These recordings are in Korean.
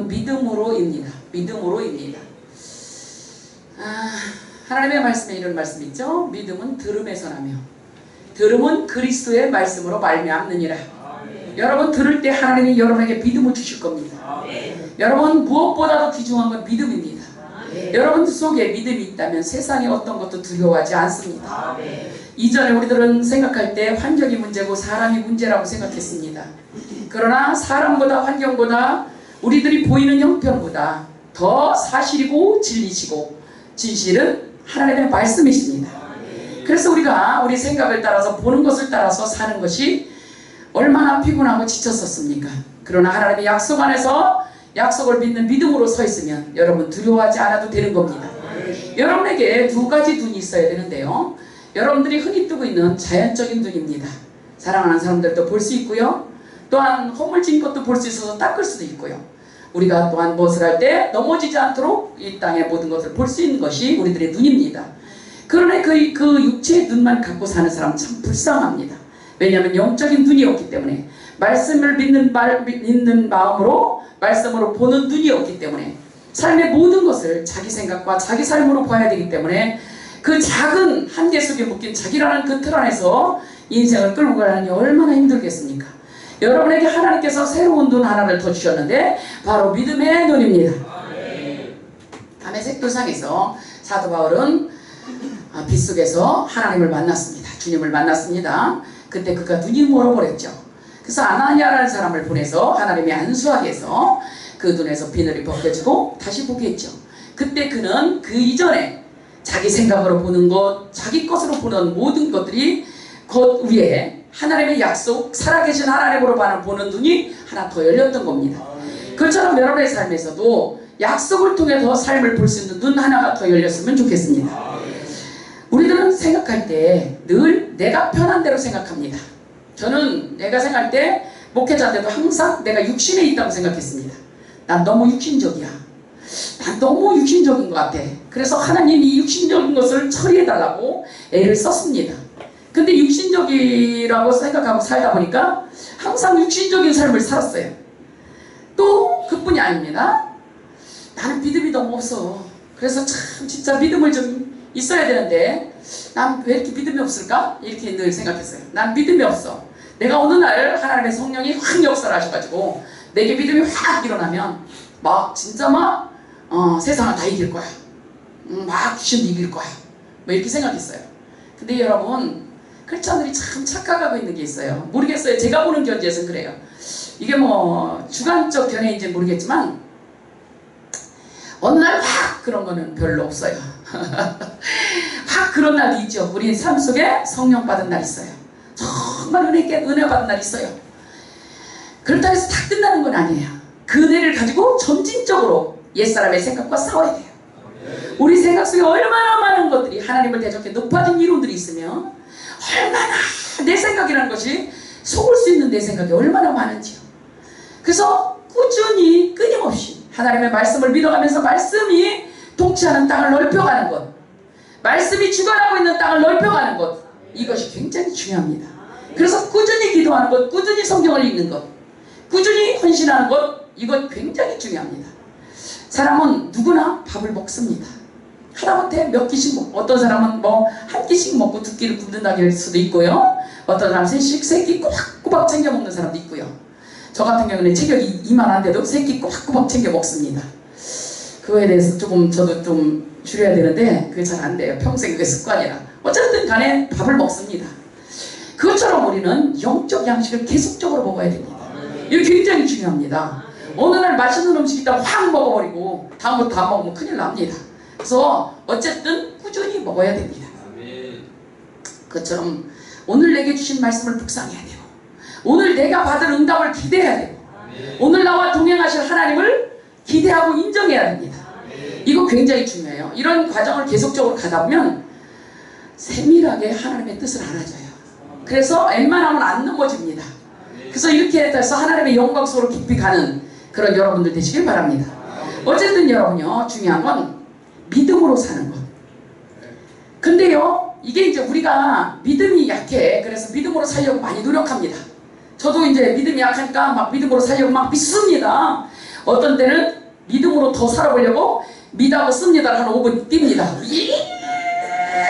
믿음으로입니다. 믿음으로입니다. 하나님의 말씀에 이런 말씀 있죠. 믿음은 들음에서 나며 들음은 그리스도의 말씀으로 말미암느니라. 여러분 들을 때 하나님이 여러분에게 믿음을 주실 겁니다. 여러분 무엇보다도 귀중한 건 믿음입니다. 여러분 속에 믿음이 있다면 세상의 어떤 것도 두려워하지 않습니다. 이전에 우리들은 생각할 때 환경이 문제고 사람이 문제라고 생각했습니다. 그러나 사람보다 환경보다 우리들이 보이는 형편보다 더 사실이고 진리시고 진실은 하나님의 말씀이십니다. 그래서 우리가 우리 생각을 따라서 보는 것을 따라서 사는 것이 얼마나 피곤하고 지쳤었습니까? 그러나 하나님의 약속 안에서 약속을 믿는 믿음으로 서 있으면 여러분 두려워하지 않아도 되는 겁니다. 여러분에게 두 가지 눈이 있어야 되는데요. 여러분들이 흔히 뜨고 있는 자연적인 눈입니다. 사랑하는 사람들도 볼 수 있고요. 또한 허물진 것도 볼 수 있어서 닦을 수도 있고요. 우리가 또한 무엇을 할 때 넘어지지 않도록 이 땅의 모든 것을 볼 수 있는 것이 우리들의 눈입니다. 그러나 그 육체의 눈만 갖고 사는 사람은 참 불쌍합니다. 왜냐하면 영적인 눈이 없기 때문에 말씀을 믿는 마음으로 말씀으로 보는 눈이 없기 때문에 삶의 모든 것을 자기 생각과 자기 삶으로 봐야 되기 때문에 그 작은 한계 속에 묶인 자기라는 그 틀 안에서 인생을 끌고 가려니 얼마나 힘들겠습니까? 여러분에게 하나님께서 새로운 눈 하나를 더 주셨는데 바로 믿음의 눈입니다. 담에색 도상에서 사도 바울은 빗속에서 하나님을 만났습니다. 주님을 만났습니다. 그때 그가 눈이 멀어버렸죠. 그래서 아나니아라는 사람을 보내서 하나님이 안수하게 해서 그 눈에서 비늘이 벗겨지고 다시 보게 했죠. 그때 그는 그 이전에 자기 생각으로 보는 것, 자기 것으로 보는 모든 것들이 그 위에 하나님의 약속, 살아계신 하나님으로 보는 눈이 하나 더 열렸던 겁니다. 그처럼 여러분의 삶에서도 약속을 통해 더 삶을 볼 수 있는 눈 하나가 더 열렸으면 좋겠습니다. 우리들은 생각할 때 늘 내가 편한 대로 생각합니다. 저는 내가 생각할 때 목회자인데도 항상 내가 육신에 있다고 생각했습니다. 난 너무 육신적이야. 난 너무 육신적인 것 같아. 그래서 하나님이 육신적인 것을 처리해달라고 애를 썼습니다. 근데 육신적이라고 생각하고 살다 보니까 항상 육신적인 삶을 살았어요. 또 그뿐이 아닙니다. 나는 믿음이 너무 없어. 그래서 참 진짜 믿음을 좀 있어야 되는데 난 왜 이렇게 믿음이 없을까? 이렇게 늘 생각했어요. 난 믿음이 없어. 내가 어느 날 하나님의 성령이 확 역사를 하셔가지고 내게 믿음이 확 일어나면 막 진짜 막 세상을 다 이길 거야. 막 귀신도 이길 거야. 뭐 이렇게 생각했어요. 근데 여러분 크리스찬들이 참 착각하고 있는 게 있어요. 모르겠어요. 제가 보는 견지에서는 그래요. 이게 뭐 주관적 견해인지 모르겠지만 어느 날 확 그런 거는 별로 없어요. 확 그런 날이 있죠. 우리 삶 속에 성령 받은 날 있어요. 정말 은혜 받은 날 있어요. 그렇다고 해서 다 끝나는 건 아니에요. 그 은혜를 가지고 점진적으로 옛사람의 생각과 싸워야 돼요. 우리 생각 속에 얼마나 많은 것들이 하나님을 대적해 높아진 이론들이 있으면 얼마나 내 생각이라는 것이 속을 수 있는 내 생각이 얼마나 많은지요. 그래서 꾸준히 끊임없이 하나님의 말씀을 믿어가면서 말씀이 통치하는 땅을 넓혀가는 것, 말씀이 주관하고 있는 땅을 넓혀가는 것, 이것이 굉장히 중요합니다. 그래서 꾸준히 기도하는 것, 꾸준히 성경을 읽는 것, 꾸준히 헌신하는 것, 이것 굉장히 중요합니다. 사람은 누구나 밥을 먹습니다. 하다못해 몇 끼씩 먹고, 어떤 사람은 뭐 한 끼씩 먹고 두 끼를 굶는다고 할 수도 있고요. 어떤 사람은 세 끼 꼬박꼬박 챙겨 먹는 사람도 있고요. 저 같은 경우는 체격이 이만한데도 세 끼 꼬박꼬박 챙겨 먹습니다. 그거에 대해서 조금 저도 좀 줄여야 되는데 그게 잘 안 돼요. 평생 그게 습관이라. 어쨌든 간에 밥을 먹습니다. 그것처럼 우리는 영적 양식을 계속적으로 먹어야 됩니다. 이게 굉장히 중요합니다. 어느 날 맛있는 음식 있다가 확 먹어버리고 다음부터 안 먹으면 큰일 납니다. 그래서 어쨌든 꾸준히 먹어야 됩니다. 그것처럼 오늘 내게 주신 말씀을 묵상해야 되고 오늘 내가 받을 응답을 기대해야 되고 오늘 나와 동행하실 하나님을 기대하고 인정해야 됩니다. 이거 굉장히 중요해요. 이런 과정을 계속적으로 가다 보면 세밀하게 하나님의 뜻을 알아줘요. 그래서 웬만하면 안 넘어집니다. 그래서 이렇게 해서 하나님의 영광 속으로 깊이 가는 그런 여러분들 되시길 바랍니다. 어쨌든 여러분요, 중요한 건 믿음으로 사는 것. 근데요, 이게 이제 우리가 믿음이 약해. 그래서 믿음으로 살려고 많이 노력합니다. 저도 이제 믿음이 약하니까 막 믿음으로 살려고 막 믿습니다. 어떤 때는 믿음으로 더 살아보려고 믿하고 씁니다를 한 5분 띱니다.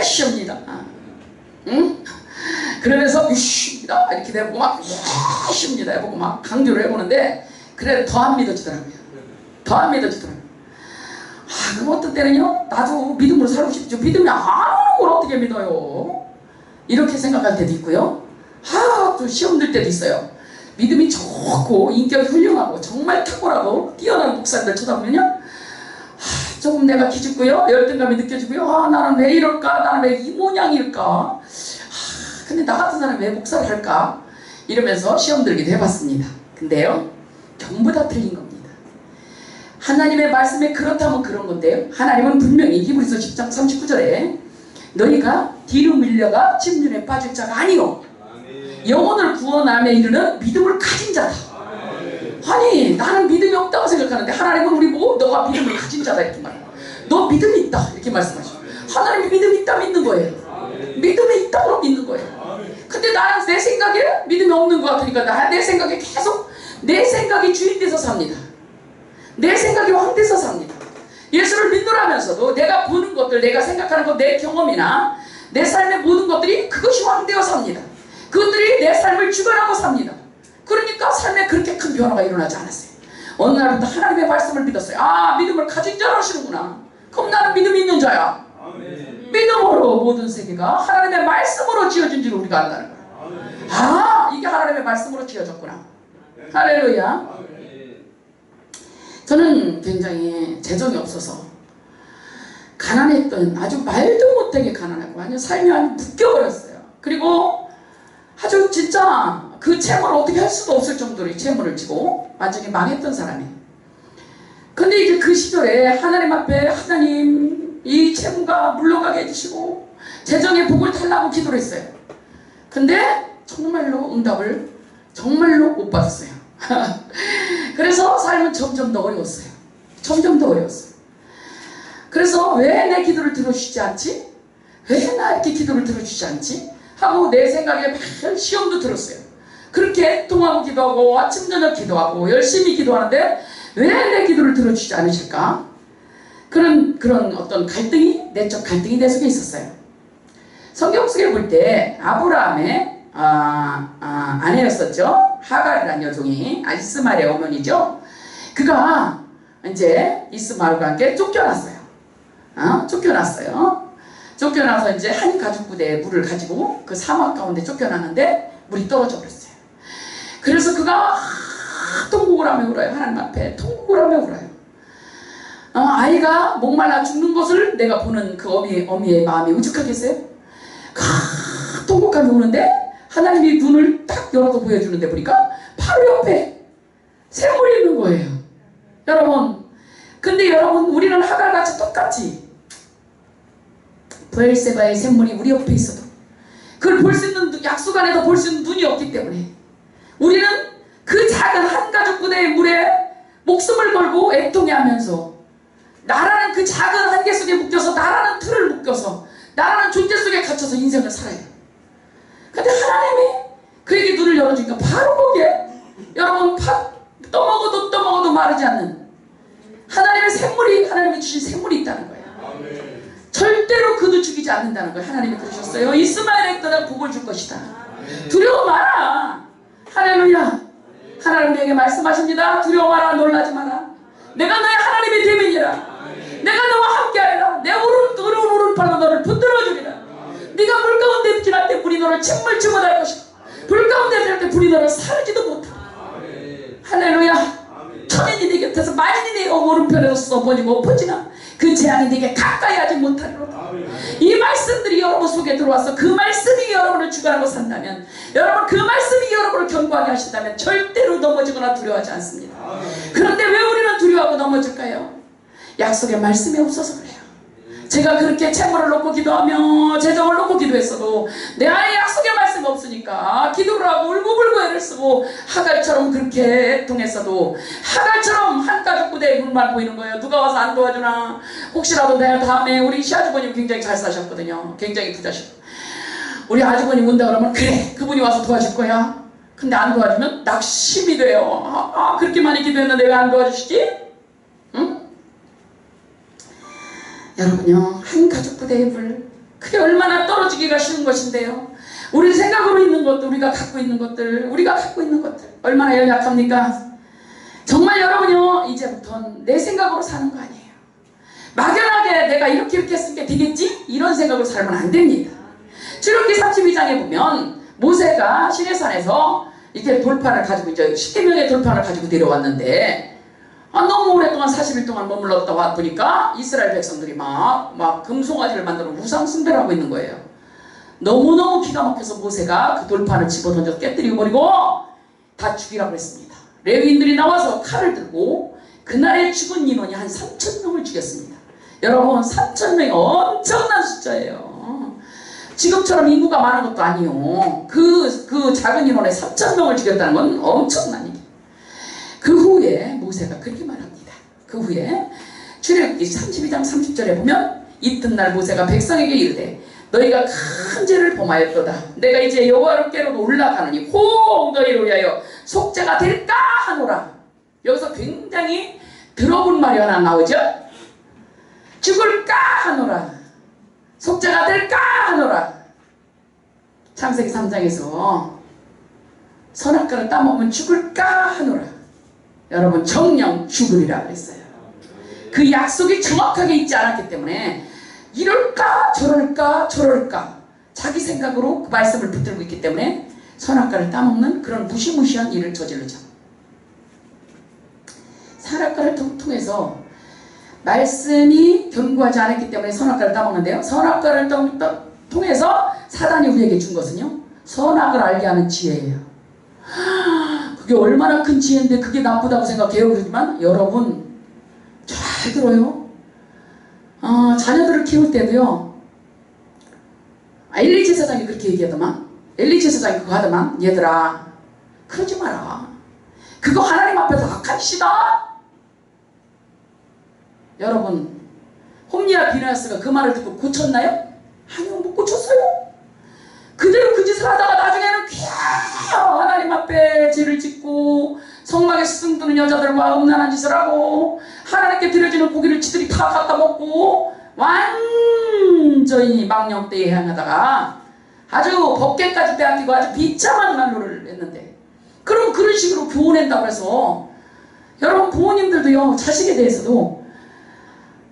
쉬옵니다. 응? 그러면서 쉬옵니다 이렇게 되고 막 쉬옵니다 해보고 막 강조를 해보는데 그래 더 안 믿어지더라고요. 더 안 믿어지더라고요. 그럼 어떤 때는요 나도 믿음으로 살고 싶죠. 믿음이 안 오는 걸 어떻게 믿어요? 이렇게 생각할 때도 있고요. 또 시험 들 때도 있어요. 믿음이 좋고 인격이 훌륭하고 정말 탁월하고 뛰어난 목사님들 쳐다보면요 조금 내가 기죽고요 열등감이 느껴지고요. 나는 왜 이럴까? 나는 왜 이 모양일까? 근데 나 같은 사람이 왜 목사를 할까? 이러면서 시험 들기도 해봤습니다. 근데요 전부 다 틀린 겁니다. 하나님의 말씀에 그렇다면 그런 건데요. 하나님은 분명히 히브리서 10장 39절에 너희가 뒤로 밀려가 침륜에 빠질 자가 아니요 영혼을 구원함에 이르는 믿음을 가진 자다. 아니 나는 믿음이 없다고 생각하는데 하나님은 우리 보고 너가 믿음을 가진 자다 이렇게 말해요. 너 믿음이 있다 이렇게 말씀하시고 하나님이 믿음이 있다 믿는 거예요. 믿음이 있다고 믿는 거예요. 근데 나는 내 생각에 믿음이 없는 것 같으니까 내 생각에 계속 내 생각이 주인 돼서 삽니다. 내 생각이 왕 돼서 삽니다. 예수를 믿노라면서도 내가 보는 것들 내가 생각하는 것 내 경험이나 내 삶의 모든 것들이 그것이 왕 되어 삽니다. 그것들이 내 삶을 주관하고 삽니다. 그러니까 삶에 그렇게 큰 변화가 일어나지 않았어요. 어느 날부터 하나님의 말씀을 믿었어요. 믿음을 가진 자라 하시는구나. 그럼 나는 믿음이 있는 자야. 아멘. 믿음으로 모든 세계가 하나님의 말씀으로 지어진 줄 우리가 안다는 거예요. 이게 하나님의 말씀으로 지어졌구나. 할렐루야. 아멘. 저는 굉장히 재정이 없어서 가난했던 아주 말도 못하게 가난하고 아주 삶이 아주 묶여버렸어요. 그리고 아주 진짜 그 채무를 어떻게 할 수도 없을 정도로 이 채무를 지고 완전히 망했던 사람이에요. 근데 이제 그 시절에 하나님 앞에 하나님 이 채무가 물러가게 해주시고 재정의 복을 달라고 기도를 했어요. 근데 정말로 응답을 정말로 못 받았어요. 그래서 삶은 점점 더 어려웠어요. 점점 더 어려웠어요. 그래서 왜 내 기도를 들어주지 않지? 왜 나 이렇게 기도를 들어주지 않지? 하고 내 생각에 막 시험도 들었어요. 그렇게 통하고 기도하고 아침 저녁 기도하고 열심히 기도하는데 왜 내 기도를 들어주지 않으실까? 그런 어떤 갈등이 내적 갈등이 내 속에 있었어요. 성경 속에 볼 때 아브라함의 아내였었죠. 하갈이라는 여종이 이스마엘의 어머니죠. 그가 이제 이스마엘과 함께 쫓겨났어요. 쫓겨나서 이제 한 가죽 부대의 물을 가지고 그 사막 가운데 쫓겨나는데 물이 떨어져 버렸어요. 그래서 그가 통곡을 하며 울어요. 하나님 앞에 통곡을 하며 울어요. 아이가 목말라 죽는 것을 내가 보는 그 어미의 마음이 우직하겠어요? 통곡하며 우는데 하나님이 눈을 딱 열어서 보여주는데 보니까 바로 옆에 샘물이 있는 거예요. 여러분, 근데 여러분 우리는 하갈같이 똑같이 브엘세바의 샘물이 우리 옆에 있어도 그걸 볼 수 있는 약속 안에도 볼 수 있는 눈이 없기 때문에 우리는 그 작은 한 가죽 부대의 물에 목숨을 걸고 애통해하면서 나라는 그 작은 한계 속에 묶여서 나라는 틀을 묶여서 나라는 존재 속에 갇혀서 인생을 살아요. 근데 하나님이 그에게 눈을 열어주니까 바로 거기에 여러분 떠먹어도 마르지 않는 하나님의 샘물이 하나님이 주신 샘물이 있다는 거예요. 아멘. 절대로 그도 죽이지 않는다는 거예요. 하나님이 그러셨어요. 이스마엘에 떠나 복을 줄 것이다. 아멘. 두려워 마라. 할렐루야. 하나님 우리에게 말씀하십니다. 두려워 마라. 놀라지 마라. 내가 너의 하나님의 대면이라. 내가 너와 함께하리라. 내 오른팔로 너를 붙들어 주리라. 네가 물 가운데 지날 때 불이 너를 침물 집어갈 것이고 불 가운데 지날 때 불이 너를 사르지도 못하라. 할렐루야. 천인이 네 곁에서 만인이 네 오른편에서 쏘버지고 엎어지나 그 재앙이 네게 가까이 하지 못하리로다. 이 말씀들이 여러분 속에 들어와서 그 말씀이 여러분을 주관하고 산다면, 여러분 그 말씀이 여러분을 견고하게 하신다면 절대로 넘어지거나 두려워하지 않습니다. 그런데 왜 우리는 두려워하고 넘어질까요? 약속의 말씀이 없어서 그래요. 제가 그렇게 채무를 놓고 기도하며 재정을 놓고 기도했어도 내 안에 약속의 말씀이 없으니까 기도를 하고 울고불고 애를 쓰고 하갈처럼 그렇게 애통했어도 하갈처럼 한 가죽 부대에 물만 보이는 거예요. 누가 와서 안 도와주나. 혹시라도 내가 다음에 우리 시아주버님 굉장히 잘 사셨거든요. 굉장히 부자시고 우리 아주버님 온다 그러면 그래 그분이 와서 도와줄 거야. 근데 안 도와주면 낙심이 돼요. 그렇게 많이 기도했는데 왜 안 도와주시지? 응? 여러분요, 한 가족 부대의 불, 그게 얼마나 떨어지기가 쉬운 것인데요. 우리 생각으로 있는 것들, 우리가 갖고 있는 것들 얼마나 연약합니까? 정말 여러분요, 이제부터는 내 생각으로 사는 거 아니에요. 막연하게 내가 이렇게 했으면 되겠지? 이런 생각으로 살면 안 됩니다. 출애굽기 32장에 보면 모세가 시내산에서 이렇게 돌판을 가지고 이제 10계명의 돌판을 가지고 내려왔는데 너무 오랫동안 40일 동안 머물렀다 와보니까 이스라엘 백성들이 막 금송아지를 만들어 우상 숭배를 하고 있는 거예요. 너무너무 기가 막혀서 모세가 그 돌판을 집어던져서 깨뜨려버리고 다 죽이라고 했습니다. 레위인들이 나와서 칼을 들고 그날에 죽은 인원이 한 3,000명을 죽였습니다. 여러분, 3,000명이 엄청난 숫자예요. 지금처럼 인구가 많은 것도 아니요. 그 작은 인원에 3,000명을 죽였다는 건 엄청난 일이에요. 그 후에 모세가 그렇게 말합니다. 그 후에 출애굽기 32장 30절에 보면 이튿날 모세가 백성에게 이르되 너희가 큰 죄를 범하였도다. 내가 이제 여호와께로 올라가느니 혹 너희를 위하여 속죄가 될까 하노라. 여기서 굉장히 들어본 말이 하나 나오죠. 죽을까 하노라. 속죄가 될까 하노라. 창세기 3장에서 선악과를 따먹으면 죽을까 하노라. 여러분, 정녕 죽으리라 그랬어요. 그 약속이 정확하게 있지 않았기 때문에 이럴까 저럴까 자기 생각으로 그 말씀을 붙들고 있기 때문에 선악과를 따먹는 그런 무시무시한 일을 저지르죠. 선악과를 통해서 말씀이 견고하지 않았기 때문에 선악과를 따먹는데요. 선악과를 통해서 사단이 우리에게 준 것은요, 선악을 알게 하는 지혜예요. 그게 얼마나 큰 지혜인데 그게 나쁘다고 생각해요. 그렇지만 여러분 잘 들어요. 자녀들을 키울 때도요, 엘리 제사장이 그렇게 얘기하더만, 엘리 제사장이 그거 하더만, 얘들아 그러지 마라. 그거 하나님 앞에서 악한 짓이다. 여러분, 홈리와 비나스가 그 말을 듣고 고쳤나요? 아니요, 못 고쳤어요. 그대로 그 짓을 하다가 나중에는 귀여워 하나님 앞에 죄를 짓고 성막에 스승드는 여자들과 음란한 짓을 하고 하나님께 드려지는 고기를 지들이 다 갖다 먹고 완전히 망령되에 향하다가 아주 법계까지 빼앗기고 아주 비참한 말로를 했는데, 그럼 그런 식으로 교훈한다고 해서 여러분 부모님들도요, 자식에 대해서도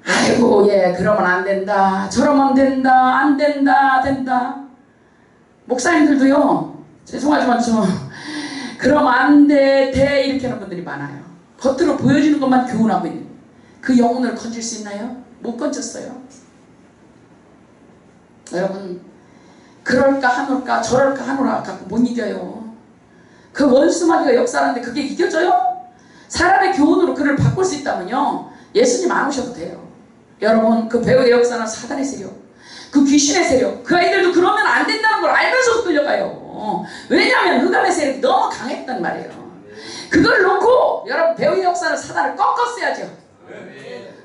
아이고 그러면 안 된다, 저러면 된다, 안 된다, 된다. 목사님들도요, 죄송하지만 그러면 안 돼, 돼 이렇게 하는 분들이 많아요. 겉으로 보여지는 것만 교훈하고 있는, 그 영혼을 건질 수 있나요? 못 건졌어요. 여러분, 그럴까 하노까 저럴까 하노라 갖고 못 이겨요. 그 원수마귀가 역사하는데 그게 이겨져요? 사람의 교훈으로 그를 바꿀 수 있다면요, 예수님 안 오셔도 돼요. 여러분, 그 배우의 역사는 사단의 세력, 그 귀신의 세력, 그 아이들도 그러면 안 된다는 걸 알면서도 끌려가요. 왜냐하면 흑암의 세력이 너무 강했단 말이에요. 그걸 놓고 여러분, 배우의 역사는 사단을 꺾었어야죠.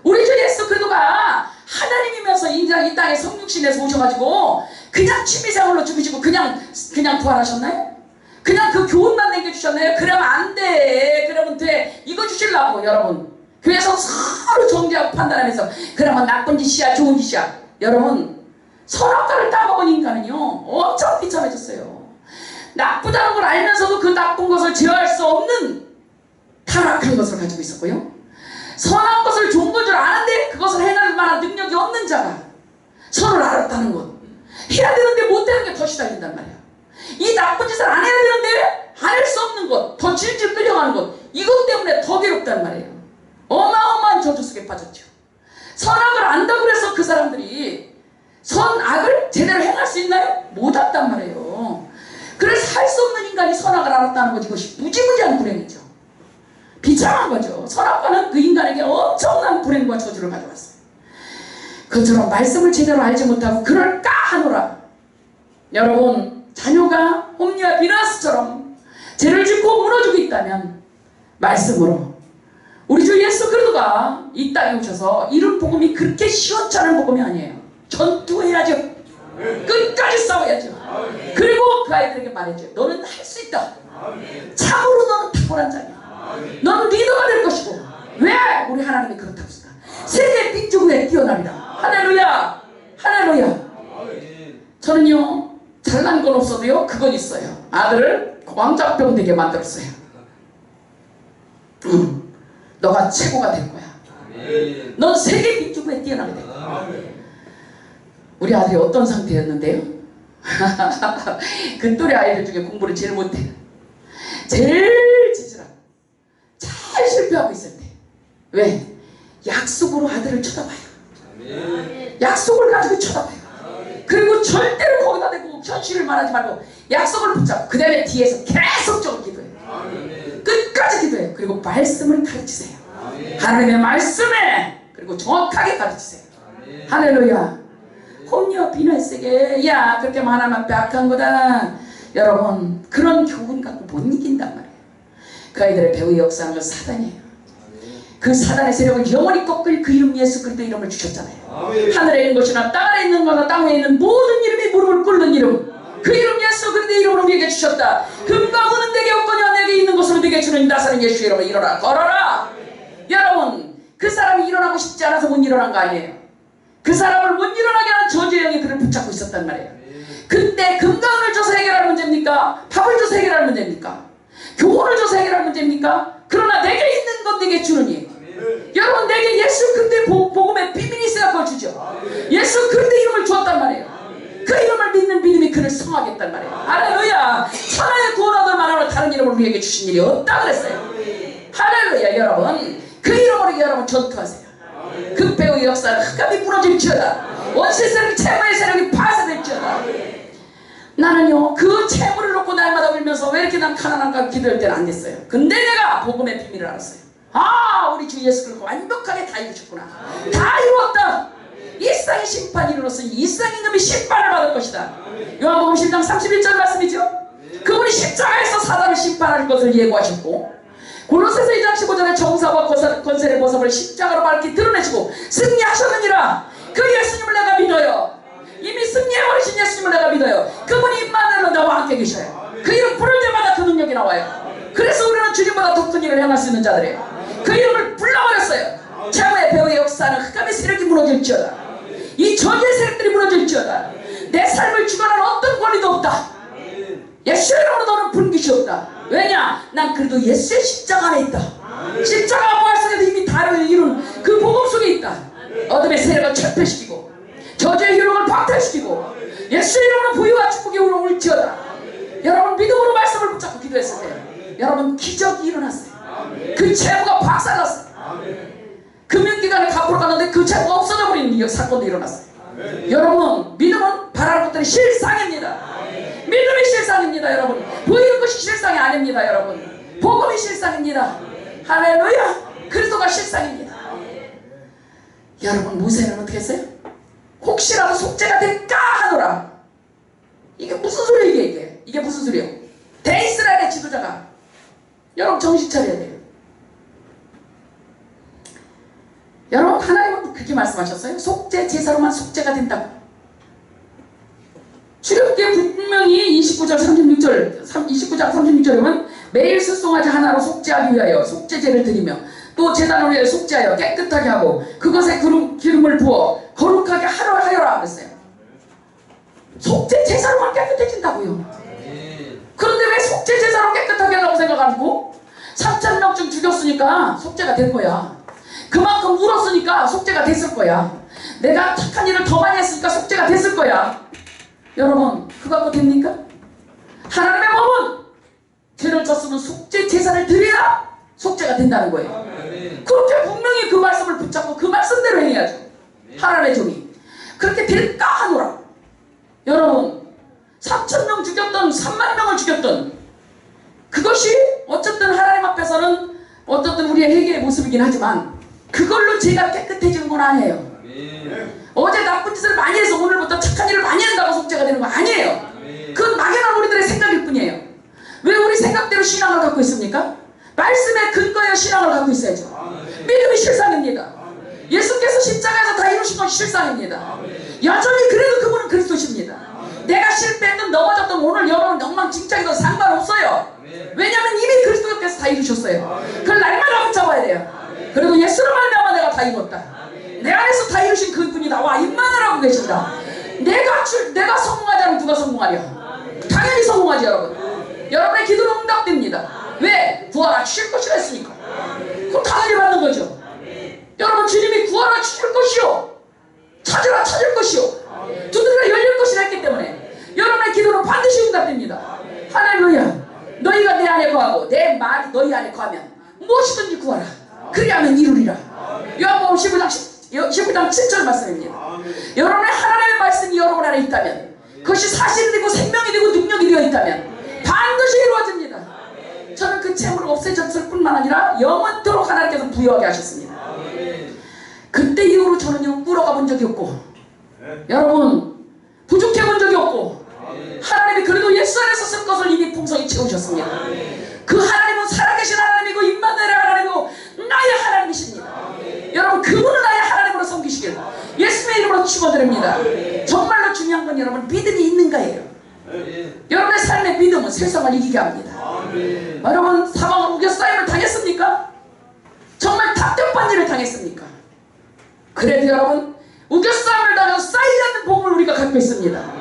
우리 주 예수 그리스도가 하나님이면서 이 땅에 성육신에서 오셔가지고 그냥 취미생활로 죽으시고 그냥 부활하셨나요? 그냥 그 교훈만 남겨주셨나요? 그러면 안 돼, 그러면 돼, 이거 주시려고 여러분 교회에서 서로 정죄하고 판단하면서 그러면 나쁜 짓이야 좋은 짓이야. 여러분, 선악과를 따먹은 인간은요 엄청 비참해졌어요. 나쁘다는 걸 알면서도 그 나쁜 것을 제어할 수 없는 타락한 것을 가지고 있었고요, 선한 것을 좋은 건 줄 아는데 그것을 해낼 만한 능력이 없는 자가 선을 알았다는 것, 해야 되는데 못하는 게 더 시달린단 말이야. 이 나쁜 짓을 안 해야 되는데 안 할 수 없는 것, 더 질질 끌려가는 것, 이것 때문에 더 괴롭단 말이에요. 어마어마한 저주 속에 빠졌죠. 선악을 안다고 해서 그 사람들이 선악을 제대로 행할 수 있나요? 못했단 말이에요. 그래서 할 수 없는 인간이 선악을 알았다는 것, 이것이 무지무지한 불행이죠. 비참한 거죠. 선악과는 그 인간에게 엄청난 불행과 저주를 가져왔어요. 그처럼 말씀을 제대로 알지 못하고 그럴까 하노라. 여러분, 자녀가 홈리와 비나스처럼 죄를 짓고 무너지고 있다면 말씀으로, 우리 주 예수 그리스도가 이 땅에 오셔서 이룬 복음이 그렇게 시원찮은 복음이 아니에요. 전투해야죠. 끝까지 싸워야죠. 그리고 그 아이들에게 말해줘요. 너는 할 수 있다. 참으로 너는 탁월한 자야. 너는 리더가 될 것이고. 왜? 우리 하나님이 그렇다고 했다. 세계 빅주부에 뛰어납니다. 할렐루야. 할렐루야. 저는요 잘난 건 없어도요 그건 있어요. 아들을 왕자병 되게 만들었어요. 너가 최고가 될 거야. 넌 세계 빅주부에 뛰어나게 될 거야. 우리 아들이 어떤 상태였는데요? 그 또래 아이들 중에 공부를 제일 못해. 제일 지질하고 잘 실패하고 있을 때. 왜? 약속으로 아들을 쳐다봐요. 약속을 가지고 쳐다봐요. 그리고 절대로 거기다 대고 현실을 말하지 말고 약속을 붙잡고 그 다음에 뒤에서 계속적으로 기도해요. 끝까지 기도해요. 그리고 말씀을 가르치세요. 하나님의 말씀에 그리고 정확하게 가르치세요. 할렐루야. 혼녀 비너에게 야 그렇게 말하면 빼앗한 거다. 여러분 그런 교훈 갖고 못 이긴단 말이에요. 그 아이들의 배후의 역사는 그 사단이에요. 그 사단의 세력을 영원히 꺾을 그 이름 예수 그리스도 이름을 주셨잖아요. 하늘에 있는 것이나 땅 아래 있는 것이나 땅 위에 있는 모든 이름이 무릎을 꿇는 이름, 그 이름 예수 그리스도 이름으로 우리에게 주셨다. 금과 은은 내게 없거니와 내게 있는 것으로 내게 주는 나사렛 예수 이름으로 일어나 걸어라. 여러분 그 사람이 일어나고 싶지 않아서 못 일어난 거 아니에요. 그 사람을 못 일어나게 하는 저주의 영이 그를 붙잡고 있었단 말이에요. 근데 금과 은을 줘서 해결할 문제입니까? 밥을 줘서 해결할 문제입니까? 교훈을 줘서 해결할 문제입니까? 그러나 내게 있는 건 내게 주느니. 여러분 내게 예수 그리스도의 복음의 비밀이 있어야 그걸 주죠. 예수 그리스도의 이름을 주었단 말이에요. 그 이름을 믿는 믿음이 그를 성하겠단 말이에요. 할렐루야. 천하의 구원 얻을 만한 다른 이름을 우리에게 주신 일이 없다 그랬어요. 할렐루야. 여러분 그 이름으로 여러분 전투하세요. 그 배우의 역사는 흑암이 무너질지어다. 원수의 세력이 채무의 세력이 파쇄될지어다. 나는요 그 채무를 놓고 날마다 울면서 왜 이렇게 난 가난한가 기도할 때는 안 됐어요. 근데 내가 복음의 비밀을 알았어요. 아 우리 주 예수 그리스도 완벽하게 다 이루셨구나. 다 이루었다. 일상의 심판이 이루었으니 일상임금이 심판을 받을 것이다. 요한복음 10장 31절 말씀이죠. 그분이 십자가에서 사단을 심판할 것을 예고하셨고 골로새서 2장 15절에 정사와 권세를 벗어버려 십자가로 밝히 드러내시고 승리하셨느니라. 그 예수님을 내가 믿어요. 이미 승리해버리신 예수님을 내가 믿어요. 그분이 임마누엘로 나와 함께 계셔요. 그 이름 부를 때마다 그 능력이 나와요. 그래서 우리는 주님보다 더 큰 일을 행할 수 있는 자들이에요. 그 이름을 불러버렸어요. 최후의 배후의 역사는 흑암의 세력이 무너질지어다. 이 저주의 세력들이 무너질지어다. 내 삶을 주관하는 어떤 권리도 없다. 예수의 이름으로 너는 분깃이 없다. 왜냐? 난 그래도 예수의 십자가 안에 있다. 십자가 부활성에도 이미 다를 이룬 그 복음 속에 있다. 어둠의 세력을 철폐시키고 저주의 유혹을 박탈시키고 예수의 이름으로 부유와 축복이 올지어다. 여러분 믿음으로 말씀을 붙잡고 기도했을 때 여러분 기적이 일어났어요. 그 채무가 박살났어요. 금융기관에 갚으러 갔는데 그 채무가 없어져 버리는 사건도 일어났어요. 여러분 믿음은 바라는 것들이 실상입니다. 믿음이 실상입니다. 여러분 보이는 것이 실상이 아닙니다. 여러분 복음이 실상입니다. 할렐루야. 그리스도가 실상입니다. 여러분 모세는 어떻게 했어요? 혹시라도 속죄가 될까 하노라. 이게 무슨 소리예요? 이게 무슨 소리예요? 대이스라엘의 지도자가 여러분 정신 차려야 돼요. 여러분 하나님은 그렇게 말씀하셨어요. 속죄 제사로만 속죄가 된다고. 출애굽기에 분명히 29장 36절에 보면 매일 술송아지 하나로 속죄하기 위하여 속죄제를 드리며 또 제단을 위해 속죄하여 깨끗하게 하고 그것에 기름을 부어 거룩하게 하여라 그랬어요. 속죄 제사로만 깨끗해진다고요. 그런데 왜 속죄 제사로 깨끗하게 하려고 생각하고 3,000명쯤 죽였으니까 속죄가 된 거야. 그만큼 울었으니까 속죄가 됐을 거야. 내가 착한 일을 더 많이 했으니까 속죄가 됐을 거야. 여러분 그거 갖고 됩니까? 하나님의 법은 죄를 졌으면 속죄 제사를 드려야 속죄가 된다는 거예요. 그렇게 분명히 그 말씀을 붙잡고 그 말씀대로 행해야죠. 하나님의 종이 그렇게 될까 하노라. 여러분 3,000명 죽였던 3만 명을 죽였던 그것이 어쨌든 하나님 앞에서는 어쨌든 우리의 회개의 모습이긴 하지만 그걸로 죄가 깨끗해지는 건 아니에요. 어제 나쁜 짓을 많이 해서 오늘부터 착한 일을 많이 한다고 속죄가 되는 거 아니에요. 그건 막연한 우리들의 생각일 뿐이에요. 왜 우리 생각대로 신앙을 갖고 있습니까? 말씀에 근거하여 신앙을 갖고 있어야죠. 믿음이 실상입니다. 예수께서 십자가에서 다 이루신 것이 실상입니다. 여전히 그래도 그분은 그리스도십니다. 내가 실패했든 넘어졌든 오늘 여러분 엉망진창이든 상관없어요. 왜냐하면 이미 그리스도께서 다 이루셨어요. 그걸 날마다 붙잡아야 돼요. 그리고 예수를 말미암아 내가 다 이뤘다. 내 안에서 다 이루신 그분이 나와 임만을 하고 계신다. 내가 성공하지 않으면 누가 성공하랴? 당연히 성공하지 여러분. 여러분의 기도는 응답됩니다. 왜? 구하라 주실 것이라 했으니까. 그럼 당연히 받는 거죠. 여러분 주님이 구하라 주실 것이요 찾으라 찾을 것이요 두드리라 열릴 것이라 했기 때문에 여러분의 기도는 반드시 응답됩니다. 할렐루야. 너희가 내 안에 거하고 내 말이 너희 안에 거하면 무엇이든지 구하라. 그리하면 이루리라. 요한복음 15장 7절 말씀입니다. 여러분의 하나님의 말씀이 여러분 안에 있다면 그것이 사실이 되고 생명이 되고 능력이 되어 있다면 반드시 이루어집니다. 저는 그 채무를 없애졌을 뿐만 아니라 영원토록 하나님께서 부여하게 하셨습니다. 그때 이후로 저는요 물어가 본 적이 없고 여러분 부족해 본 적이 없고 하나님이 그래도 예수 안에서 쓴 것을 이미 풍성히 채우셨습니다. 그 하나님은 살아계신 하나님이고 임마누엘의 하나님이고 나의 하나님이십니다. 여러분 그분은 나의 하나님으로 섬기시길 예수의 이름으로 축원드립니다. 정말로 중요한 건 여러분 믿음이 있는가예요. 여러분의 삶의 믿음은 세상을 이기게 합니다. 여러분 사방으로 우겨싸임을 당했습니까? 정말 답답한 일을 당했습니까? 그래도 여러분 우겨싸임을 당해서 쌓이지 않는 복음을 우리가 갖고 있습니다.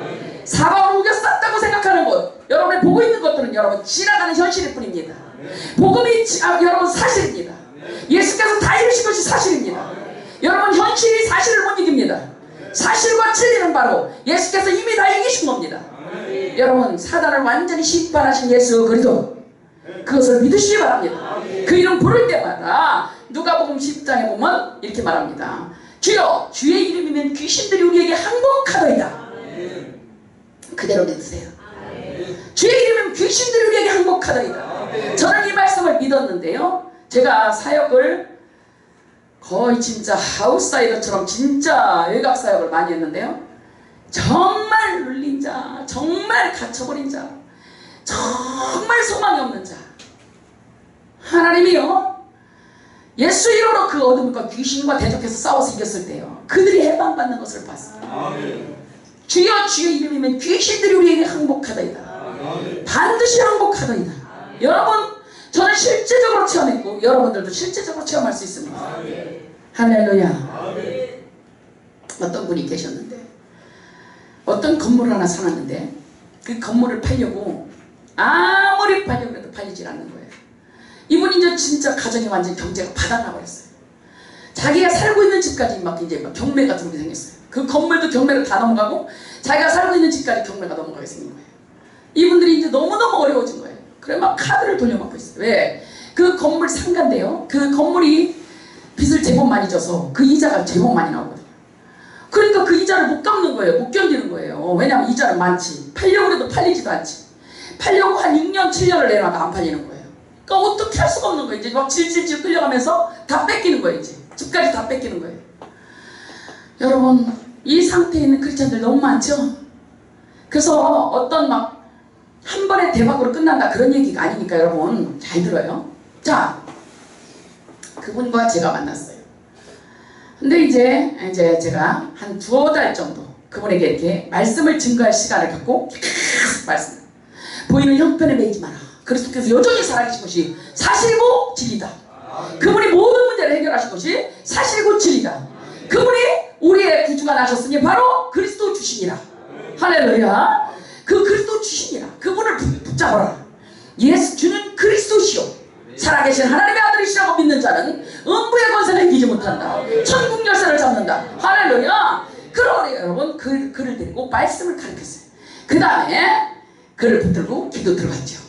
사방으로 우겨쌌다고 생각하는 것 여러분이 보고 있는 것들은 여러분 지나가는 현실일 뿐입니다. 복음이 여러분 사실입니다. 예수께서 다 이루신 것이 사실입니다. 여러분 현실이 사실을 못 이깁니다. 사실과 진리는 바로 예수께서 이미 다 이기신 겁니다. 여러분 사단을 완전히 심판하신 예수 그리스도 그것을 믿으시기 바랍니다. 그 이름 부를 때마다 누가복음 10장에 보면 이렇게 말합니다. 주여 주의 이름이면 귀신들이 우리에게 항복하더이다. 그대로 믿으세요. 주의 이름이면 귀신들이 우리에게 항복하더이다. 저는 이 말씀을 믿었는데요. 제가 사역을 거의 진짜 아웃사이더처럼 진짜 외곽 사역을 많이 했는데요. 정말 눌린 자, 정말 갇혀버린 자, 정말 소망이 없는 자 하나님이요 예수 이름으로 그 어둠과 귀신과 대적해서 싸워서 이겼을 때요 그들이 해방받는 것을 봤습니다. 주여 주의 이름이면 귀신들이 우리에게 항복하더이다. 반드시 항복하더이다. 여러분 저는 실제적으로 체험했고 여러분들도 실제적으로 체험할 수 있습니다. 할렐루야. 어떤 분이 계셨는데 어떤 건물을 하나 사놨는데 그 건물을 팔려고 아무리 팔려고 해도 팔리질 않는 거예요. 이분이 이제 진짜 가정이 완전 경제가 바닥나 버렸어요. 자기가 살고 있는 집까지 막 이제 막 경매가 들어오게 생겼어요. 그 건물도 경매를 다 넘어가고 자기가 살고 있는 집까지 경매가 넘어가게 생긴 거예요. 이분들이 이제 너무너무 어려워진 거예요. 그래 막 카드를 돌려막고 있어요. 왜? 그 건물 상가인데요. 그 건물이 빚을 제법 많이 져서 그 이자가 제법 많이 나오거든요. 그러니까 그 이자를 못 갚는 거예요. 못 견디는 거예요. 왜냐하면 이자는 많지. 팔려고 해도 팔리지도 않지. 팔려고 한 6년 7년을 내놔도 안 팔리는 거예요. 그러니까 어떻게 할 수가 없는 거예요. 이제 막 질질질 끌려가면서 다 뺏기는 거예요. 이제 집까지 다 뺏기는 거예요. 여러분 이 상태에 있는 크리스찬들 너무 많죠? 그래서 어떤 막 한 번에 대박으로 끝난다 그런 얘기가 아니니까 여러분 잘 들어요. 자 그분과 제가 만났어요. 근데 이제 제가 한 2달 정도 그분에게 이렇게 말씀을 증거할 시간을 갖고 말씀 보이는 형편에 매이지 마라. 그리스도께서 여전히 살아계신 것이 사실이고 진리다. 그분이 모든 문제를 해결하신 것이 사실이고 진리다. 그분이 우리의 구주가 나셨으니 바로 그리스도 주시니라. 할렐루야. 그 그리스도 주시니라. 그분을 붙잡아라. 예수 주는 그리스도시요 살아계신 하나님의 아들이시라고 믿는 자는 음부의 권세를 이기지 못한다. 천국 열쇠를 잡는다. 할렐루야. 그러니 여러분 그를 데리고 말씀을 가르쳤어요. 그 다음에 그를 붙들고 기도 들어갔죠.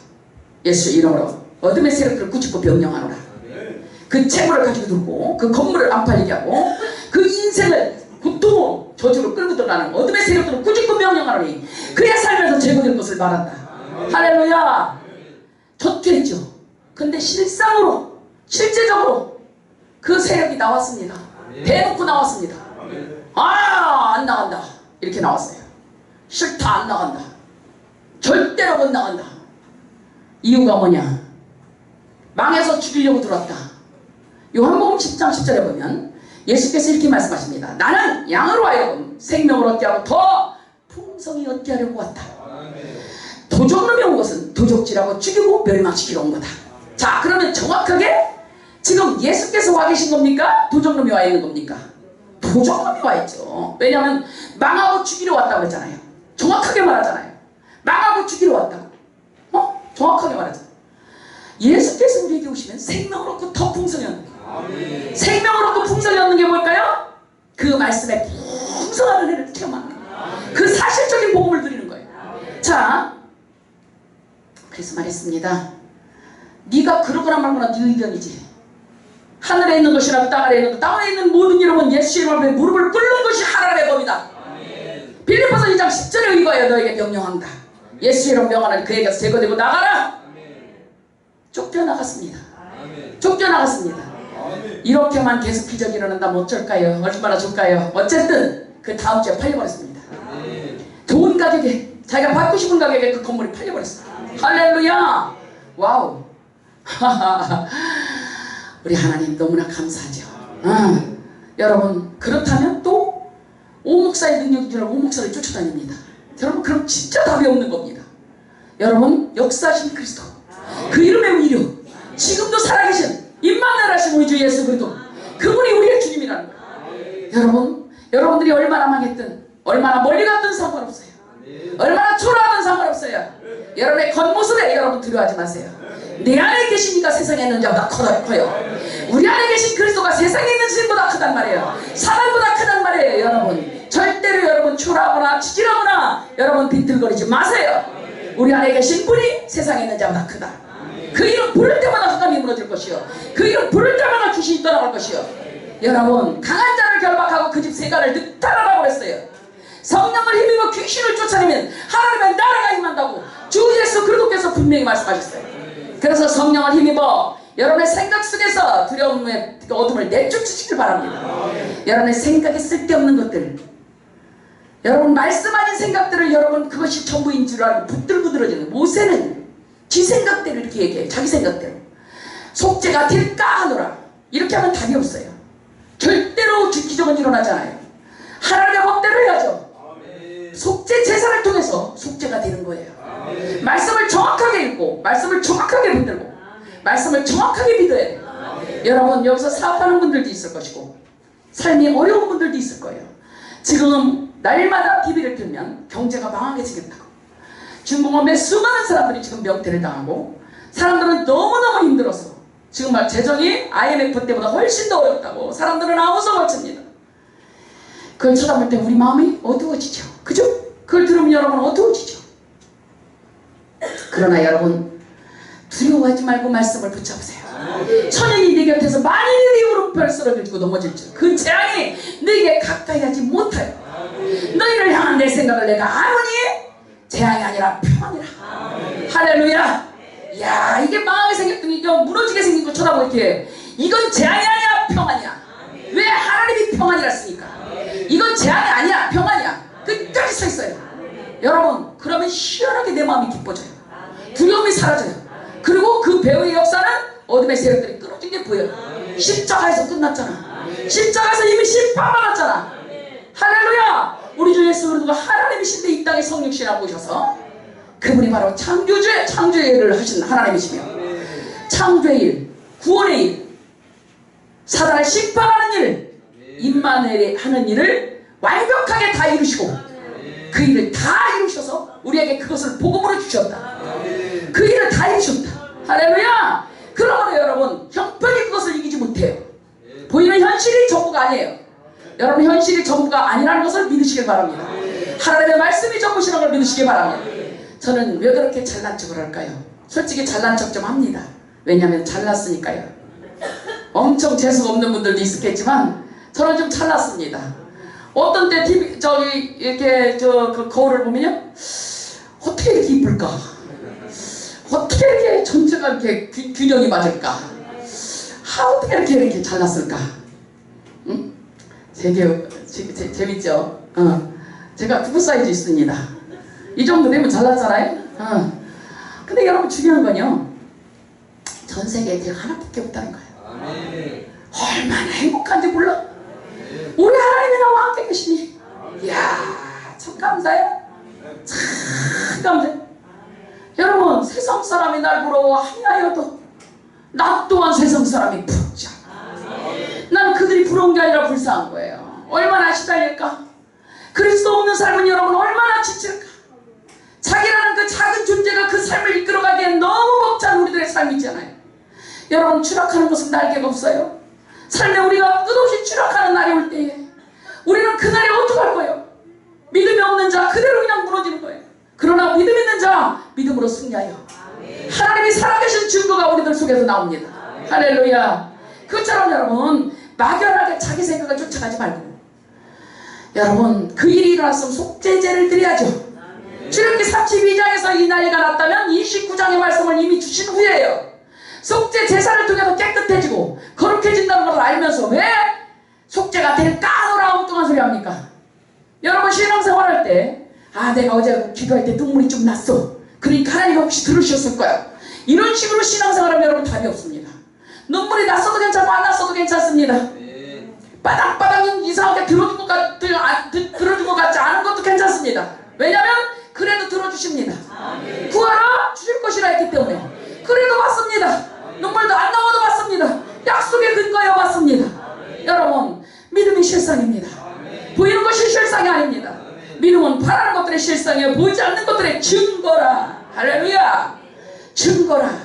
예수 이름으로 어둠의 세력들을 꾸짖고 명령하노라. 그 채무를 가지고 들고 그 건물을 안 팔리게 하고 그 인생을 고통 저주로 끌고 들어가는 어둠의 세력들을 꾸짖고 명령하노니 그의 삶에서 제거될 것을 말한다. 할렐루야. 저투했죠. 근데 실제적으로 그 세력이 나왔습니다. 대놓고 나왔습니다. 안 나간다 이렇게 나왔어요. 싫다 안 나간다. 절대로 못 나간다. 이유가 뭐냐? 망해서 죽이려고 들어왔다. 요한복음 10장 10절에 보면 예수께서 이렇게 말씀하십니다. 나는 양으로 하여금 생명을 얻게 하고 더 풍성히 얻게 하려고 왔다. 더 도적놈이 온 것은 도적질하고 죽이고 멸망시키러 온 거다. 자, 그러면 정확하게 지금 예수께서 와 계신 겁니까? 도적놈이 와 있는 겁니까? 도적놈이 와 있죠. 왜냐하면 망하고 죽이러 왔다고 했잖아요. 정확하게 말하잖아요. 망하고 죽이러 왔다고. 정확하게 말하잖아요. 예수께서 우리에게 오시면 생명을 얻고 더 풍성히 얻는 거예요. 생명을 얻고 풍성히 얻는 게 뭘까요? 그 말씀에 풍성한 은혜를 체험하는 거예요. 그 사실적인 복음을 드리는 거예요. 자, 그래서 말했습니다. 네가 그러거나 말거나 네 의견이지. 하늘에 있는 것이나 땅 아래에 있는 것, 땅에 있는 모든 이름은 예수 이름 앞에 무릎을 꿇는 것이 하나님의 법이다. 빌립보서 2장 10절에 의거하여 너에게 명령한다. 예수 이름 명하나니 그에게서 제거되고 나가라. 쫓겨나갔습니다. 쫓겨나갔습니다. 이렇게만 계속 기적이 일어난다면 어쩔까요? 얼마나 좋을까요? 어쨌든 그 다음 주에 팔려버렸습니다. 좋은 가격에, 자기가 받고 싶은 가격에 그 건물이 팔려버렸어요. 할렐루야. 와우. 우리 하나님 너무나 감사하죠. 여러분, 그렇다면 또 오목사의 능력인 줄 알고 오목사를 쫓아다닙니다. 여러분, 그럼 진짜 답이 없는 겁니다. 여러분, 역사하신 그리스도, 그 이름의 위력, 지금도 살아계신 임마누엘 하신 우리 주 예수 그리스도, 그분이 우리의 주님이라는 거예요. 여러분, 여러분들이 얼마나 망했든, 얼마나 멀리 갔든 상관없어요. 얼마나 초라하든 상관없어요. 여러분의 겉모습에 여러분 두려워하지 마세요. 내 안에 계시니까 세상에 있는 자보다 커요. 우리 안에 계신 그리스도가 세상에 있는 신보다 크단 말이에요. 사람보다 크단 말이에요. 여러분, 절대로 여러분 초라하거나 치질하거나 여러분 비틀거리지 마세요. 우리 안에 계신 분이 세상에 있는 자보다 크다. 그 이름 부를 때마다 흑암이 무너질 것이요, 그 이름 부를 때마다 귀신이 떠나갈 것이요. 여러분, 강한 자를 결박하고 그 집 세간을 늑탈하라고 했어요. 성령을 힘입어 귀신을 쫓아내면 하나님의 나라가 임한다고 주 예수 그리스도께서 분명히 말씀하셨어요. 그래서 성령을 힘입어 여러분의 생각 속에서 두려움의 어둠을 내쫓으시길 바랍니다. 여러분의 생각에 쓸데없는 것들, 여러분 말씀 아닌 생각들을 여러분 그것이 전부인 줄 알고 부들부들어지는 모세는 지 생각대로 이렇게 얘기해요. 자기 생각대로. 속죄가 될까 하노라. 이렇게 하면 답이 없어요. 절대로 기적은 일어나잖아요. 하나님의 법대로 해야죠. 속죄 제사를 통해서 속죄가 되는 거예요. 말씀을 정확하게 읽고 말씀을 정확하게 붙들고 말씀을 정확하게 믿어야 돼요. 여러분, 여기서 사업하는 분들도 있을 것이고 삶이 어려운 분들도 있을 거예요. 지금 날마다 TV를 틀면 경제가 망하게 생겼다고, 중공업에 수많은 사람들이 지금 명퇴를 당하고 사람들은 너무너무 힘들어서 지금 막 재정이 IMF 때보다 훨씬 더 어렵다고 사람들은 아우성을 칩니다. 그걸 쳐다볼 때 우리 마음이 어두워지죠. 그죠? 그걸 들으면 여러분 어두워지죠. 그러나 여러분, 두려워하지 말고 말씀을 붙잡으세요. 천연이 네 곁에서 만일이 네 무릎을 쓰러지고 넘어질지 그 재앙이 네게 가까이 하지 못하여 너희를 향한 내 생각을 내가 아노니 재앙이 아니라 평안이라. 할렐루야. 야, 이게 망하게 생겼더니 이거 무너지게 생긴 거 쳐다보고 이렇게, 이건 재앙이 아니야 평안이야. 왜 하나님이 평안이라 했으니까. 이건 재앙이 아니야 평안이야. 끝까지 서 있어요. 여러분, 그러면 시원하게 내 마음이 기뻐져요. 두려움이 사라져요. 그리고 그 배후의 역사는 어둠의 세력들이 끊어진 게 보여요. 십자가에서 끝났잖아. 십자가에서 이미 심판받았잖아. 할렐루야. 우리 주 예수 그리스도가 하나님이신데 이 땅에 성육신하고 오셔서 그분이 바로 창조의 일을 하신 하나님이시며 창조의 일, 구원의 일, 사단을 심판하는 일, 임마누엘이 하는 일을 완벽하게 다 이루시고 그 일을 다 이루셔서 우리에게 그것을 복음으로 주셨다. 그 일을 다 이루셨다. 할렐루야. 그러므로 여러분, 형편이 그것을 이기지 못해요. 보이는 현실이 전부가 아니에요. 여러분, 현실이 전부가 아니라는 것을 믿으시길 바랍니다. 하나님의 말씀이 전부시라는 걸 믿으시길 바랍니다. 저는 왜 그렇게 잘난 척을 할까요? 솔직히 잘난 척 좀 합니다. 왜냐하면 잘났으니까요. 엄청 재수가 없는 분들도 있었겠지만 저는 좀 잘났습니다. 어떤 때 TV 이렇게 그 거울을 보면요, 어떻게 이렇게 이쁠까? 어떻게 이렇게 전체가 이렇게 균형이 맞을까? 어떻게 이렇게 잘났을까? 응? 되게 재밌죠? 제가 구부 사이즈 있습니다. 이 정도 되면 잘났잖아요? 근데 여러분, 중요한 건요, 전 세계에 제가 하나밖에 없다는 거예요. 얼마나 행복한지 몰라. 우리 하나님이 나와 함께 계시니, 이야, 참 감사해요. 참 감사해요. 사람이 날 부러워하여도 나 또한 세상 사람이 부럽지 않아. 난 그들이 부러운 게 아니라 불쌍한 거예요. 얼마나 시달릴까? 그리스도 없는 삶은 여러분 얼마나 지칠까? 자기라는 그 작은 존재가 그 삶을 이끌어가기엔 너무 벅찬 우리들의 삶이잖아요. 여러분, 추락하는 것은 날개가 없어요. 삶에 우리가 끝없이 추락하는 날이 올 때에 우리는 그날에 어떡할 거예요? 믿음이 없는 자 그대로 그냥 무너지는 거예요. 그러나 믿음 있는 자 믿음으로 승리하여 하나님이 살아계신 증거가 우리들 속에서 나옵니다. 할렐루야. 그처럼 여러분 막연하게 자기 생각을 쫓아가지 말고 여러분 그 일이 일어났으면 속죄제를 드려야죠. 출애굽기 32장에서 이 나이가 났다면 29장의 말씀을 이미 주신 후에요. 속죄 제사를 통해서 깨끗해지고 거룩해진다는 걸 알면서 왜 속죄가 될까 하노라 엉뚱한 소리 합니까? 여러분 신앙생활 할 때 내가 어제 기도할 때 눈물이 좀 났어. 그러니까 하나님 혹시 들으셨을 거야. 이런 식으로 신앙생활하면 여러분 답이 없습니다. 눈물이 났어도 괜찮고 안 났어도 괜찮습니다. 바닥바닥 이상하게 들어준 것 같지 않은 것도 괜찮습니다. 왜냐하면 그래도 들어주십니다. 구하라 주실 것이라 했기 때문에 그래도 받습니다. 눈물도 안 나와도 받습니다. 약속의 근거에 받습니다. 여러분 믿음이 실상입니다. 보이는 것이 실상이 아닙니다. 믿음은 바라는 것들의 실상이에요. 보이지 않는 것들의 증거라. 할렐루야. 증거라.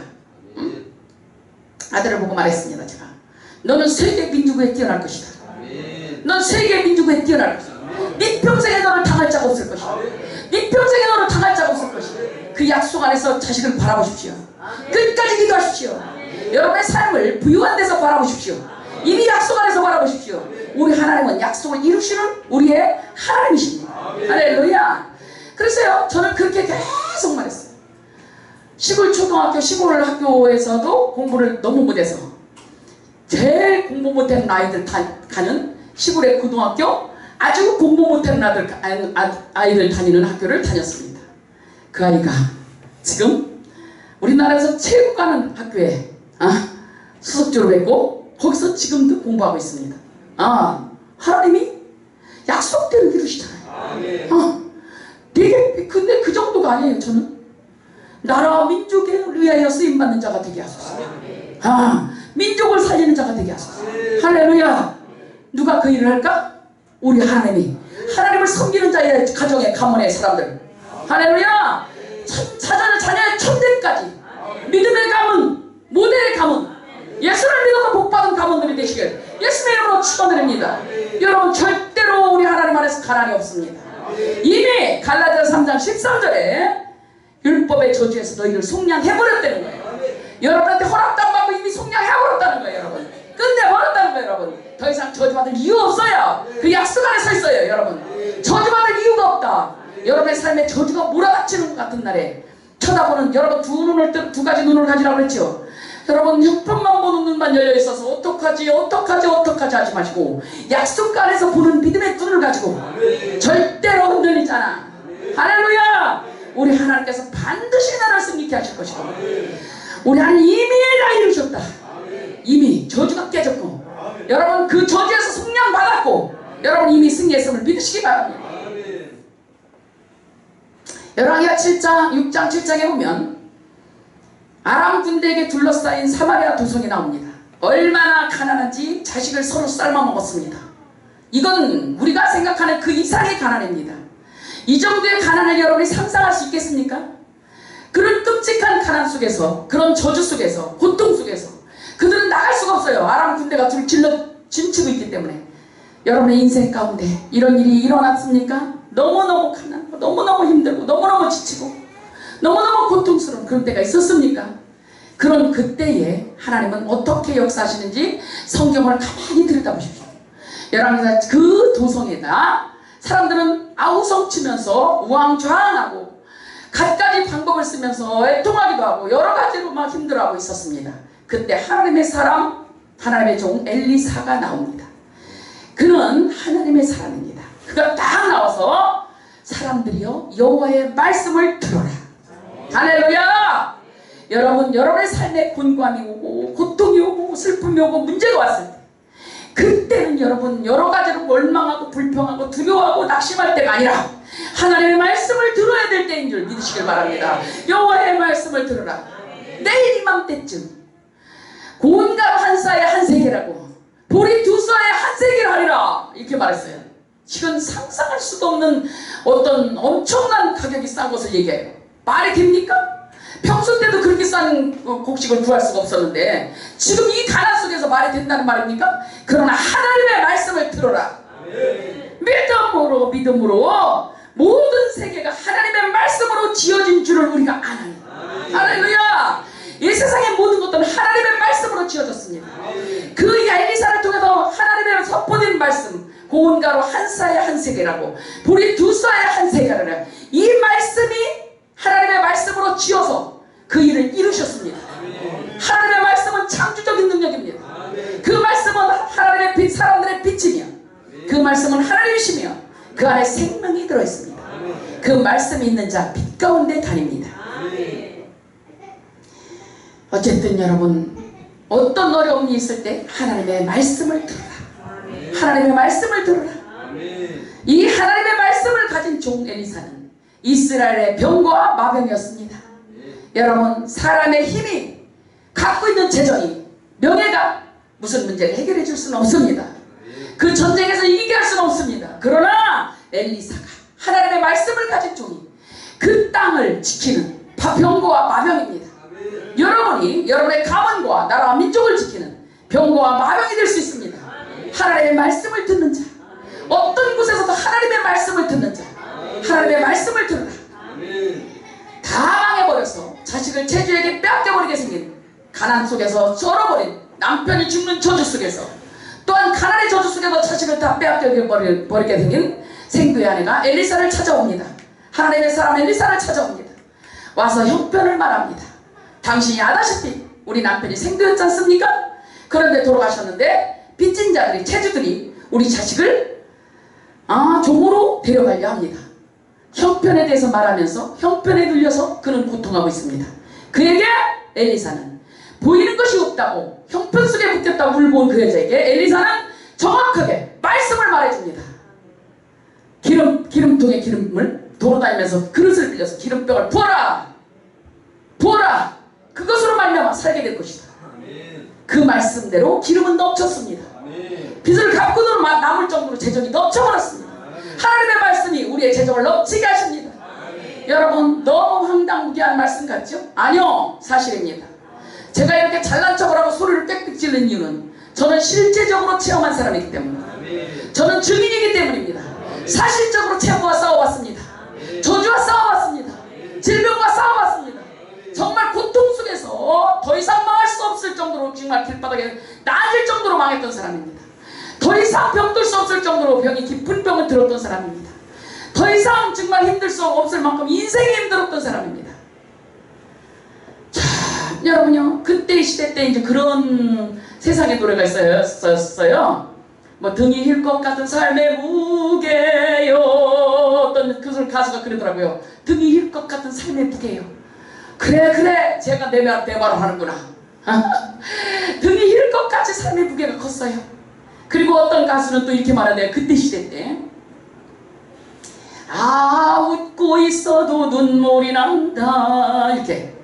아들을 보고 말했습니다. 제가 너는 세계 민주구에 뛰어날 것이다. 넌 세계 민주구에 뛰어날 것이다. 네 평생에 너를 당할 자가 없을 것이다. 네 평생에 너를 당할 자가 없을 것이다. 그 약속 안에서 자식을 바라보십시오. 끝까지 기도하십시오. 여러분의 삶을 부유한 데서 바라보십시오. 이미 약속 안에서 바라보십시오. 우리 하나님은 약속을 이루시는 우리의 하나님이십니다. 할렐루야. 그래서요 저는 그렇게 계속 말했어요. 시골 초등학교 시골 학교에서도 공부를 너무 못해서 제일 공부 못하는 아이들 가는 시골의 고등학교 아주 공부 못하는 아이들 다니는 학교를 다녔습니다. 그 아이가 지금 우리나라에서 최고 가는 학교에 수석 졸업했고 거기서 지금도 공부하고 있습니다. 하나님이 약속대로 이루시잖아요. 되게 근데 그 정도가 아니에요. 저는 나라와 민족을 위하여 쓰임받는 자가 되게 하소서. 민족을 살리는 자가 되게 하소서. 할렐루야. 누가 그 일을 할까? 우리 하나님이. 하나님을 섬기는 자의 가정의 가문의 사람들. 할렐루야. 자녀의 천대까지 믿음의 가문, 모델의 가문, 예수를 믿어서 복받은 가문들이 되시길 예수의 이름으로 축원드립니다. 여러분 절대로 우리 하나님 안에서 가난이 없습니다. 이미 갈라디아 3장 13절에 율법의 저주에서 너희를 속량해버렸다는 거예요. 여러분한테 허락도 안 받고 이미 속량해버렸다는 거예요. 여러분 끝내버렸다는 거예요. 여러분 더 이상 저주받을 이유 없어요. 그 약속 안에 서 있어요. 여러분 저주받을 이유가 없다. 여러분의 삶에 저주가 몰아닥치는 것 같은 날에 쳐다보는 여러분 두 가지 눈을 가지라고 그랬죠. 여러분 형편만 보는 눈만 열려있어서 어떡하지 하지 마시고 약속 안에서 보는 믿음의 눈을 가지고 절대로 흔들리잖아. 할렐루야. 우리 하나님께서 반드시 나를 승리케 하실 것이다. 우리 하나님 이미 다 이루셨다. 이미 저주가 깨졌고 여러분 그 저주에서 속량 받았고 여러분 이미 승리했음을 믿으시기 바랍니다. 열왕기하 7장 6장 7장에 보면 아람 군대에게 둘러싸인 사마리아 도성이 나옵니다. 얼마나 가난한지 자식을 서로 삶아 먹었습니다. 이건 우리가 생각하는 그 이상의 가난입니다. 이 정도의 가난을 여러분이 상상할 수 있겠습니까? 그런 끔찍한 가난 속에서 그런 저주 속에서 고통 속에서 그들은 나갈 수가 없어요. 아람 군대가 진치고 있기 때문에. 여러분의 인생 가운데 이런 일이 일어났습니까? 너무너무 가난하고 너무너무 힘들고 너무너무 지치고 너무너무 고통스러운 그런 때가 있었습니까? 그런 그때에 하나님은 어떻게 역사하시는지 성경을 가만히 들여다보십시오. 여러분 그 도성에다 사람들은 아우성치면서 우왕좌왕하고 갖가지 방법을 쓰면서 애통하기도 하고 여러 가지로 막 힘들어하고 있었습니다. 그때 하나님의 사람 하나님의 종 엘리사가 나옵니다. 그는 하나님의 사람입니다. 그가 딱 나와서 사람들이여 여호와의 말씀을 들어라. 할렐루야. 여러분 여러분의 삶에 곤고함이 오고 고통이 오고 슬픔이 오고 문제가 왔을 때 그때는 여러분 여러 가지로 원망하고 불평하고 두려워하고 낙심할 때가 아니라 하나님의 말씀을 들어야 될 때인 줄 믿으시길 바랍니다. 여호와의 말씀을 들으라. 내일 이맘때쯤 고운가루 한 쌀에 한 세계라고 보리 두 쌀에 한 세계를 하리라 이렇게 말했어요. 이건 상상할 수도 없는 어떤 엄청난 가격이 싼 것을 얘기해요. 말이 됩니까? 평소 때도 그렇게 싼 곡식을 구할 수가 없었는데 지금 이 가난 속에서 말이 된다는 말입니까? 그러나 하나님의 말씀을 들어라. 믿음으로 모든 세계가 하나님의 말씀으로 지어진 줄을 우리가 아나니. 할렐루야. 이 세상의 모든 것들은 하나님의 말씀으로 지어졌습니다. 그 엘리사를 통해서 하나님의 선포된 말씀, 고운 가루 한 쌀에 한 세계라고 보리 두 쌀에 한 세계라고, 이 말씀이 하나님의 말씀으로 지어서 그 일을 이루셨습니다. 하나님의 말씀은 창조적인 능력입니다. 그 말씀은 하나님의 빛, 사람들의 빛이며 그 말씀은 하나님이시며 그 안에 생명이 들어있습니다. 그 말씀이 있는 자 빛 가운데 다닙니다. 어쨌든 여러분, 어떤 어려움이 있을 때 하나님의 말씀을 들으라. 하나님의 말씀을 들으라. 이 하나님의 말씀을 가진 종 엘리사는 이스라엘의 병과 마병이었습니다. 여러분, 사람의 힘이 갖고 있는 재정이, 명예가 무슨 문제를 해결해 줄 수는 없습니다. 그 전쟁에서 이기게 할 수는 없습니다. 그러나 엘리사가 하나님의 말씀을 가진 종이 그 땅을 지키는 병거와 마병입니다. 여러분이 여러분의 가문과 나라와 민족을 지키는 병거와 마병이 될 수 있습니다. 하나님의 말씀을 듣는 자, 어떤 곳에서도 하나님의 말씀을 듣는 자, 하나님의 말씀을 들으라. 다 망해버려서 자식을 제주에게 빼앗겨버리게 생긴 가난 속에서 썰어버린 남편이 죽는 저주 속에서, 또한 가난의 저주 속에서 자식을 다 빼앗겨버리게 생긴 생도의 아내가 엘리사를 찾아옵니다. 하나님의 사람 엘리사를 찾아옵니다. 와서 형편을 말합니다. 당신이 아다시피 우리 남편이 생도였지 않습니까? 그런데 돌아가셨는데 빚진 자들이, 체주들이 우리 자식을 종으로 데려가려 합니다. 형편에 대해서 말하면서 형편에 눌려서 그는 고통하고 있습니다. 그에게 엘리사는 보이는 것이 없다고, 형편 속에 묶였다고 울고 온 그 여자에게 엘리사는 정확하게 말씀을 말해줍니다. 기름통에 기름을 돌아다니면서 그릇을 빌려서 기름병을 부어라! 부어라! 그것으로 말미암아 살게 될 것이다. 그 말씀대로 기름은 넘쳤습니다. 빚을 갚고도 남을 정도로 재정이 넘쳐버렸습니다. 하나님의 말씀이 우리의 재정을 넘치게 하십니다. 여러분, 너무 황당무계한 말씀 같죠? 아니요, 사실입니다. 제가 이렇게 잘난 척을 하고 소리를 빽빽 지르는 이유는 저는 실제적으로 체험한 사람이기 때문입니다. 저는 증인이기 때문입니다. 사실적으로 체험과 싸워봤습니다. 저주와 싸워봤습니다. 질병과 싸워봤습니다. 정말 고통 속에서 더 이상 망할 수 없을 정도로, 정말 길바닥에 나질 정도로 망했던 사람입니다. 더 이상 병들 수 없을 정도로 병이 깊은 병을 들었던 사람입니다. 더 이상 정말 힘들 수 없을 만큼 인생이 힘들었던 사람입니다. 자, 여러분요, 그때 시대 때 이제 그런 세상의 노래가 있었어요. 뭐 등이 힐 것 같은 삶의 무게요. 어떤 그 가수가 그러더라고요. 등이 힐 것 같은 삶의 무게요. 그래 제가 내 말을 하는구나. 등이 힐 것 같이 삶의 무게가 컸어요. 그리고 어떤 가수는 또 이렇게 말하네요. 그때 시대 때 웃고 있어도 눈물이 난다, 이렇게.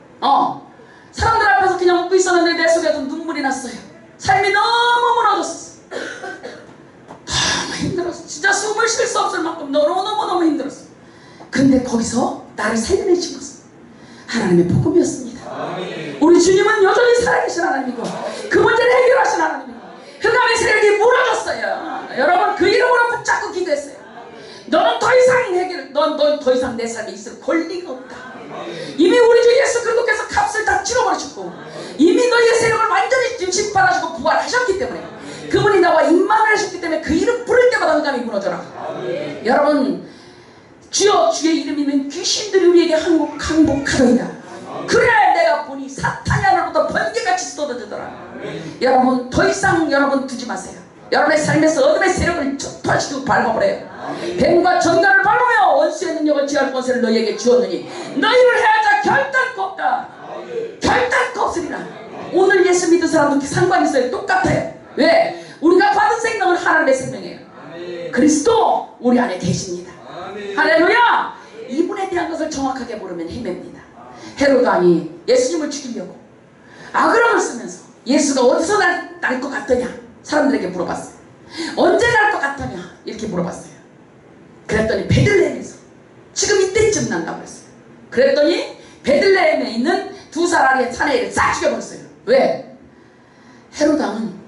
사람들 앞에서 그냥 웃고 있었는데 내 속에도 눈물이 났어요. 삶이 너무 무너졌어. 너무 힘들었어. 진짜 숨을 쉴 수 없을 만큼 너무너무 힘들었어. 근데 거기서 나를 살려내신 것은 하나님의 복음이었습니다. 우리 주님은 여전히 살아계신 하나님이고 그 문제를 해결하신 하나님이고 흑암의 세력이 무너졌어요. 여러분, 그 이름으로 붙잡고 기도했어요. 너는 더 이상 넌 더 이상 내 삶에 있을 권리가 없다. 이미 우리 주 예수 그리스도께서 값을 다 치러버리셨고 이미 너희의 세력을 완전히 심판하시고 부활하셨기 때문에, 그분이 나와 임만을 하셨기 때문에 그 이름 부를 때마다 흑암이 무너져라. 여러분, 주여 주의 이름 있는 귀신들이 우리에게 항복하더이다. 그래 내가 보니 사탄이 하늘부터 번개같이 쏟아지더라. 여러분, 더 이상 여러분 두지 마세요. 여러분의 삶에서 어둠의 세력을 전파시키고 밟아버려요. 뱀과 전갈을 밟으며 원수의 능력을 취할 권세를 너희에게 주었느니 너희를 해하자 결단코 없다. 결단코 없으리라. 오늘 예수 믿은 사람도 상관이 있어요. 똑같아요. 왜? 우리가 받은 생명은 하나님의 생명이에요. 그리스도 우리 안에 계십니다. 할렐루야! 이분에 대한 것을 정확하게 모르면 헤맵니다. 헤롯 왕이 예수님을 죽이려고 아그람을 쓰면서 예수가 어디서 날 것 같더냐 사람들에게 물어봤어요. 언제 날 것 같더냐 이렇게 물어봤어요. 그랬더니 베들레헴에서 지금 이때쯤 난다고 그랬어요. 그랬더니 베들레헴에 있는 두 사람의 사내를 싹 죽여버렸어요. 왜? 헤롯왕은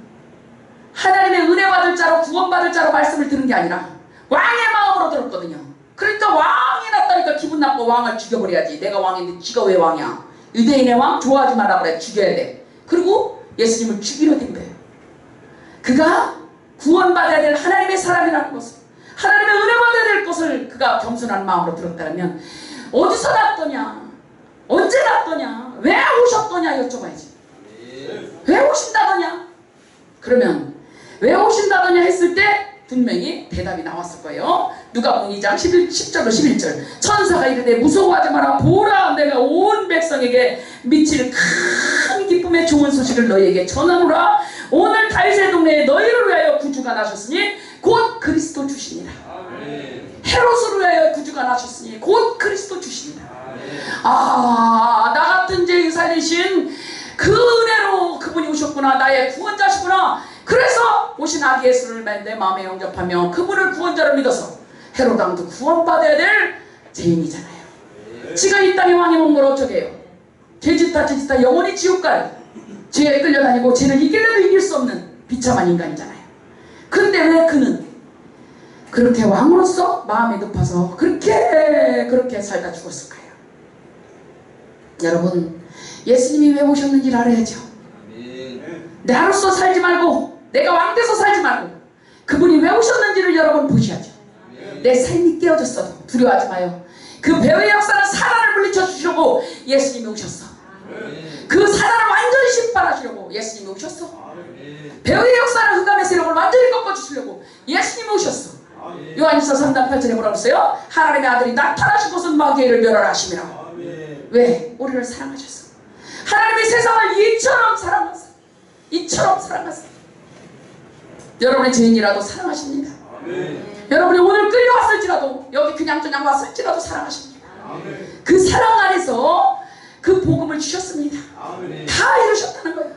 하나님의 은혜 받을 자로 구원받을 자로 말씀을 들은 게 아니라 왕의 마음으로 들었거든요. 그러니까 왕이 났다니까 기분 나빠. 왕을 죽여버려야지. 내가 왕인데 지가 왜 왕이야? 유대인의 왕 좋아하지 마라 그래. 죽여야 돼. 그리고 예수님을 죽이려 된 거예요. 그가 구원받아야 될 하나님의 사람이라는 것을, 하나님의 은혜 받아야 될 것을 그가 겸손한 마음으로 들었다면 어디서 났더냐, 언제 났더냐, 왜 오셨더냐 여쭤봐야지. 왜 오신다더냐? 그러면 왜 오신다더냐 했을 때 분명히 대답이 나왔을 거예요. 누가복음 2장 10절로 11절. 천사가 이르되 무서워하지 마라. 보라 내가 온 백성에게 미칠 큰 기쁨의 좋은 소식을 너희에게 전하노라. 오늘 다윗의 동네에 너희를 위하여 구주가 나셨으니 곧 그리스도 주시니라. 헤롯을 위하여 구주가 나셨으니 곧 그리스도 주시니라. 아, 나 같은 죄인 살리신 그 은혜로 그분이 오셨구나. 나의 구원자시구나. 그래서 오신 아기 예수를 내 마음에 영접하며 그분을 구원자로 믿어서 헤롯왕도 구원받아야 될 죄인이잖아요. 지가 이 땅의 왕이 몸으로 어쩌게요? 죄짓다 영원히 지옥 갈 죄에 끌려다니고 죄를 이기려도 이길 수 없는 비참한 인간이잖아요. 근데 왜 그는 그렇게 왕으로서 마음이 높아서 그렇게 살다 죽었을까요? 여러분, 예수님이 왜 오셨는지를 알아야죠. 나로서 살지 말고, 내가 왕 돼서 살지 말고, 그분이 왜 오셨는지를 여러분 보셔야죠. 내 삶이 깨어졌어도 두려워하지 마요. 그 배후의 역사는 사단을 물리쳐 주시려고 예수님이 오셨어. 그 사단을 완전히 심판하시려고 예수님이 오셨어. 배후의 역사는 흑암의 세력을 완전히 꺾어주시려고 예수님이 오셨어. 요한일서 3장 8절에 뭐라고 했어요? 하나님의 아들이 나타나신 것은 마귀를 멸하심이라. 왜? 우리를 사랑하셨어. 하나님이 세상을 이처럼 사랑하세요. 이처럼 사랑하세요. 여러분의 죄인이라도 사랑하십니다. 여러분이 오늘 끌려왔을지라도, 여기 그냥 왔을지라도 사랑하십니다. 그 사랑 안에서 그 복음을 주셨습니다. 다 이루셨다는 거예요.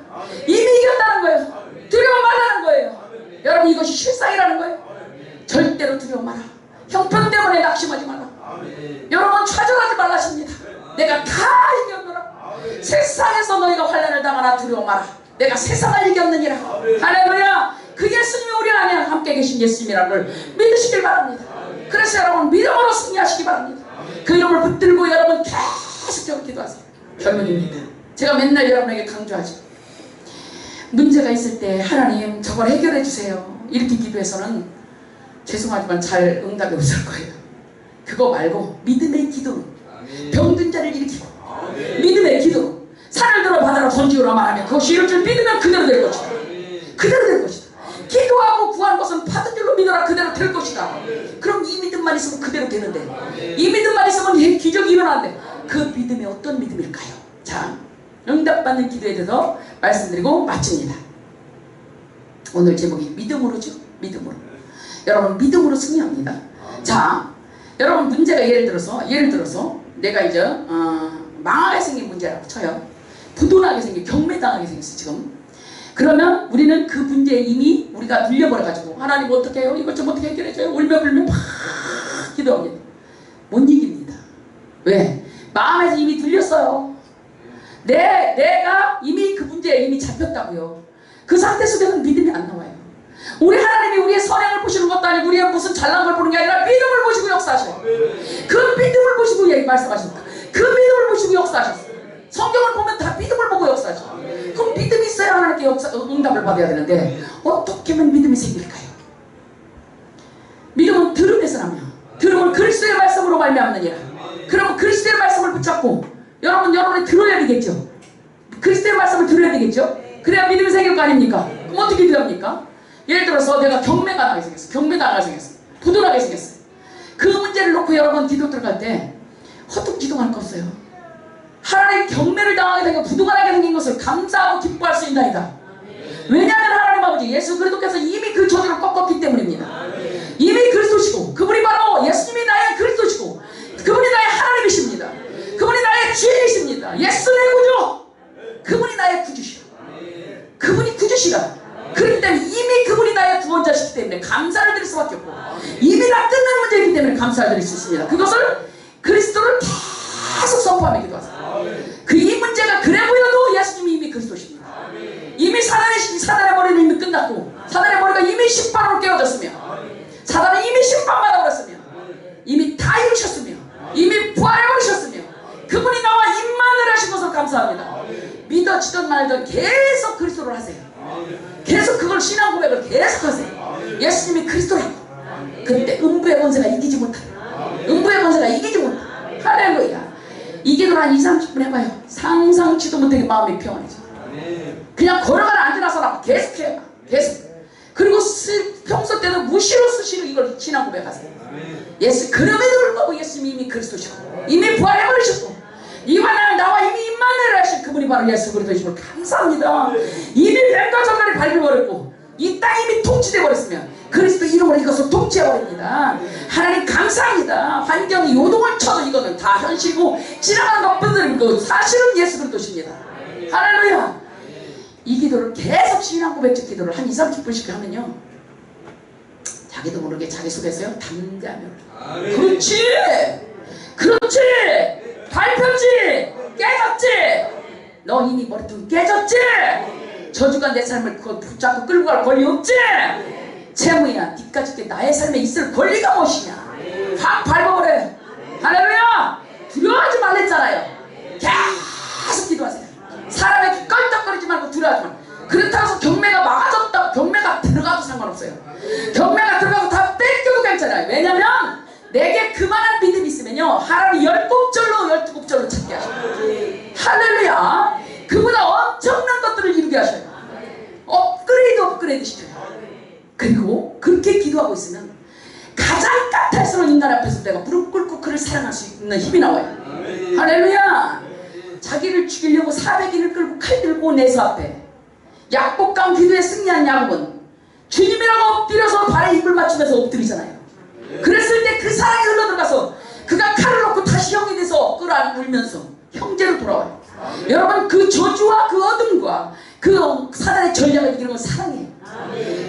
이미 이겼다는 거예요. 두려워 말라는 거예요. 여러분, 이것이 실상이라는 거예요. 절대로 두려워 마라. 형편 때문에 낙심하지 마라. 여러분, 좌절하지 말라십니다. 내가 다 이겼노라. 세상에서 너희가 환난을 당하나 두려워 마라. 내가 세상을 이겼느니라. 할렐루야. 그 예수님이 우리 안에 함께 계신 예수님이라는 걸 믿으시길 바랍니다. 그래서 여러분, 믿음으로 승리하시기 바랍니다. 그 이름을 붙들고 여러분 계속적으로 기도하세요. 결론입니다. 제가 맨날 여러분에게 강조하죠. 문제가 있을 때 하나님 저걸 해결해 주세요. 이렇게 기도해서는 죄송하지만 잘 응답이 없을 거예요. 그거 말고 믿음의 기도로 병든 자를 일으키고, 믿음의 기도로 산을 들어 바다로 던지오라 말하면 그것이 이룰 줄 믿으면 그대로 될 것이다. 그대로 될 것이다. 기도하고 구하는 것은 받은 줄로 믿어라. 그대로 될 것이다. 그럼 이 믿음만 있으면 그대로 되는데, 이 믿음만 있으면 기적이 일어나는데, 그 믿음이 어떤 믿음일까요? 자, 응답받는 기도에 대해서 말씀드리고 마칩니다. 오늘 제목이 믿음으로죠. 믿음으로. 여러분, 믿음으로 승리합니다. 자, 여러분, 문제가 예를 들어서 내가 이제 망하게 생긴 문제라고 쳐요. 부도나게 생긴, 경매당하게 생겼어 지금. 그러면 우리는 그 문제에 이미 우리가 눌려버려가지고 하나님 어떻게 해요? 이것 좀 어떻게 해결해줘요? 울며 불며 막 기도합니다. 못 이깁니다. 왜? 마음에서 이미 눌렸어요. 내가 이미 그 문제에 이미 잡혔다고요. 그 상태 속에서는 믿음이 안 나와요. 우리 하나님이 우리의 선행을 보시는 것도 아니고 우리의 무슨 잘난 걸 보는 게 아니라 믿음을 보시고 역사하셔요. 그 믿음을 보시고 말씀하십니다. 그 믿음을 보시고 역사하셨어요. 성경을 보면 다 믿음을 보고 역사하죠. 그럼 믿음이 있어야 하나님께 응답을 받아야 되는데 어떻게 하면 믿음이 생길까요? 믿음은 들음에서 나며 들음은 그리스도의 말씀으로 말미암느니라. 그러면 그리스도의 말씀을 붙잡고 여러분이 들어야 되겠죠. 그리스도의 말씀을 들어야 되겠죠. 그래야 믿음이 생길 거 아닙니까? 그럼 어떻게 되합니까? 예를 들어서 내가 경매당하게 생겼어. 경매당하게 생겼어. 부도나게 생겼어요. 그 문제를 놓고 여러분 기도 들어갈 때 헛되이 기도할 거 없어요. 하나님 경매를 당하게 생겨 부도나게 생긴 것을 감사하고 기뻐할 수 있나이다. 왜냐하면 하나님 아버지 예수 그리스도께서 이미 그 저주를 꺾었기 때문입니다. 이미 그리스도시고 그분이 바로 예수님이 나의 그리스도시고 그분이 나의 하나님이십니다. 그분이 나의 주인이십니다. 예수 내 구주, 그분이 나의 구주십니다. 감사를 드릴 수 있습니다. 그것을 그리스도를 계속 선포하며 기도하세요. 그 이 문제가 그래 보여도 예수님이 이미 그리스도십니다. 이미 사단의 머리는 이미 끝났고, 사단의 머리가 이미 심판으로 깨어졌으며, 사단은 이미 심판받아 버렸으며, 이미 다 이루셨으며, 이미 부활해버리셨으며, 그분이 나와 임만을 하신 것을 감사합니다. 믿어지든 말든 계속 그리스도를 하세요. 계속 그걸 신앙 고백을 계속 하세요. 예수님이 그리스도라고. 그때 음부의 권세가 이기지 못하요. 음부의 권세가 이기지 못하요. 할렐루야. 이기도록 한 20-30분 해봐요. 상상치도 못하게 마음이 평안해져. 그냥 걸어가는 앉아나서라고 계속 해요. 계속. 그리고 평소 때도 무시로 쓰시는 이걸 신앙 고백하세요. 예수, 그럼에도 불구하고 예수님이 이미 그리스도시고, 이미 부활해버리셨고, 이만한 나와 이미 임만을 하신 그분이 바로 예수 그리스도이심을 감사합니다. 이미 뱀과 전갈이 밟혀버렸고, 이 땅이 이미 통치되어 버렸으면 그리스도 이름으로 이것을 통치해버립니다. 하나님 감사합니다. 환경이 요동을 쳐도 이거는 다 현실이고 지나가는 것뿐이고 사실은 예수 그리스도십니다. 할렐루야. 이 기도를 계속 신앙 고백적 기도를 한 20-30분씩 하면요, 자기도 모르게 자기 속에서요 담대하며, 그렇지 그렇지, 밟혔지, 깨졌지, 너 이미 머리통이 깨졌지, 저주가 내 삶을 붙잡고 끌고 갈 권리 없지, 채무야 니까지 나의 삶에 있을 권리가 무엇이냐, 확 밟아버려. 할렐루야. 두려워하지 말랬잖아요. 계속 기도하세요. 사람에게 껄떡거리지 말고 두려워하지 말고. 그렇다고 해서 경매가 막아졌다, 경매가 들어가도 상관없어요. 경매가 들어가도 다 뺏겨도 괜찮아요. 왜냐면 내게 그만한 믿음이 있으면요, 하나님이 10곡절로 12곡절로 찾게 하셔요. 할렐루야. 그보다 엄청난 것들을 이루게 하셔요. 업그레이드 시켜요. 그리고 그렇게 기도하고 있으면 가장 까탈스러운 인간 앞에서 내가 무릎 꿇고 그를 사랑할 수 있는 힘이 나와요. 할렐루야. 자기를 죽이려고 400인을 끌고 칼 들고 내서 앞에 약복강 기도에 승리한 야곱은 주님이라고 엎드려서 발에 입을 맞추면서 엎드리잖아요. 그랬을 때 그 사랑이 흘러들어가서 그가 칼을 놓고 다시 형이 돼서 끌어안으면서 형제로 돌아와요. 여러분, 그 저주와 그 어둠과 그 사단의 전략을 이기는 건 사랑이에요.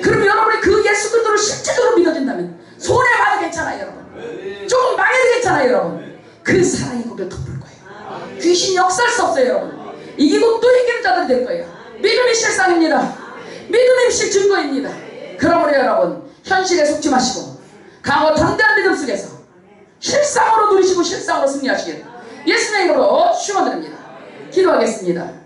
그럼 여러분이 그 예수 그리스도를 실제적으로 믿어진다면 손해봐도 괜찮아요. 여러분, 조금 망해도 괜찮아요. 여러분, 그 사랑이 거기를 덮을 거예요. 귀신이 역사할 수 없어요. 여러분, 이기고 또 이기는 자들이 될 거예요. 믿음이 실상입니다. 믿음이 실증거입니다. 그러므로 여러분, 현실에 속지 마시고 강호 담대한 믿음 속에서 실상으로 누리시고 실상으로 승리하시길 예수님의 이름으로 축원드립니다. 기도하겠습니다.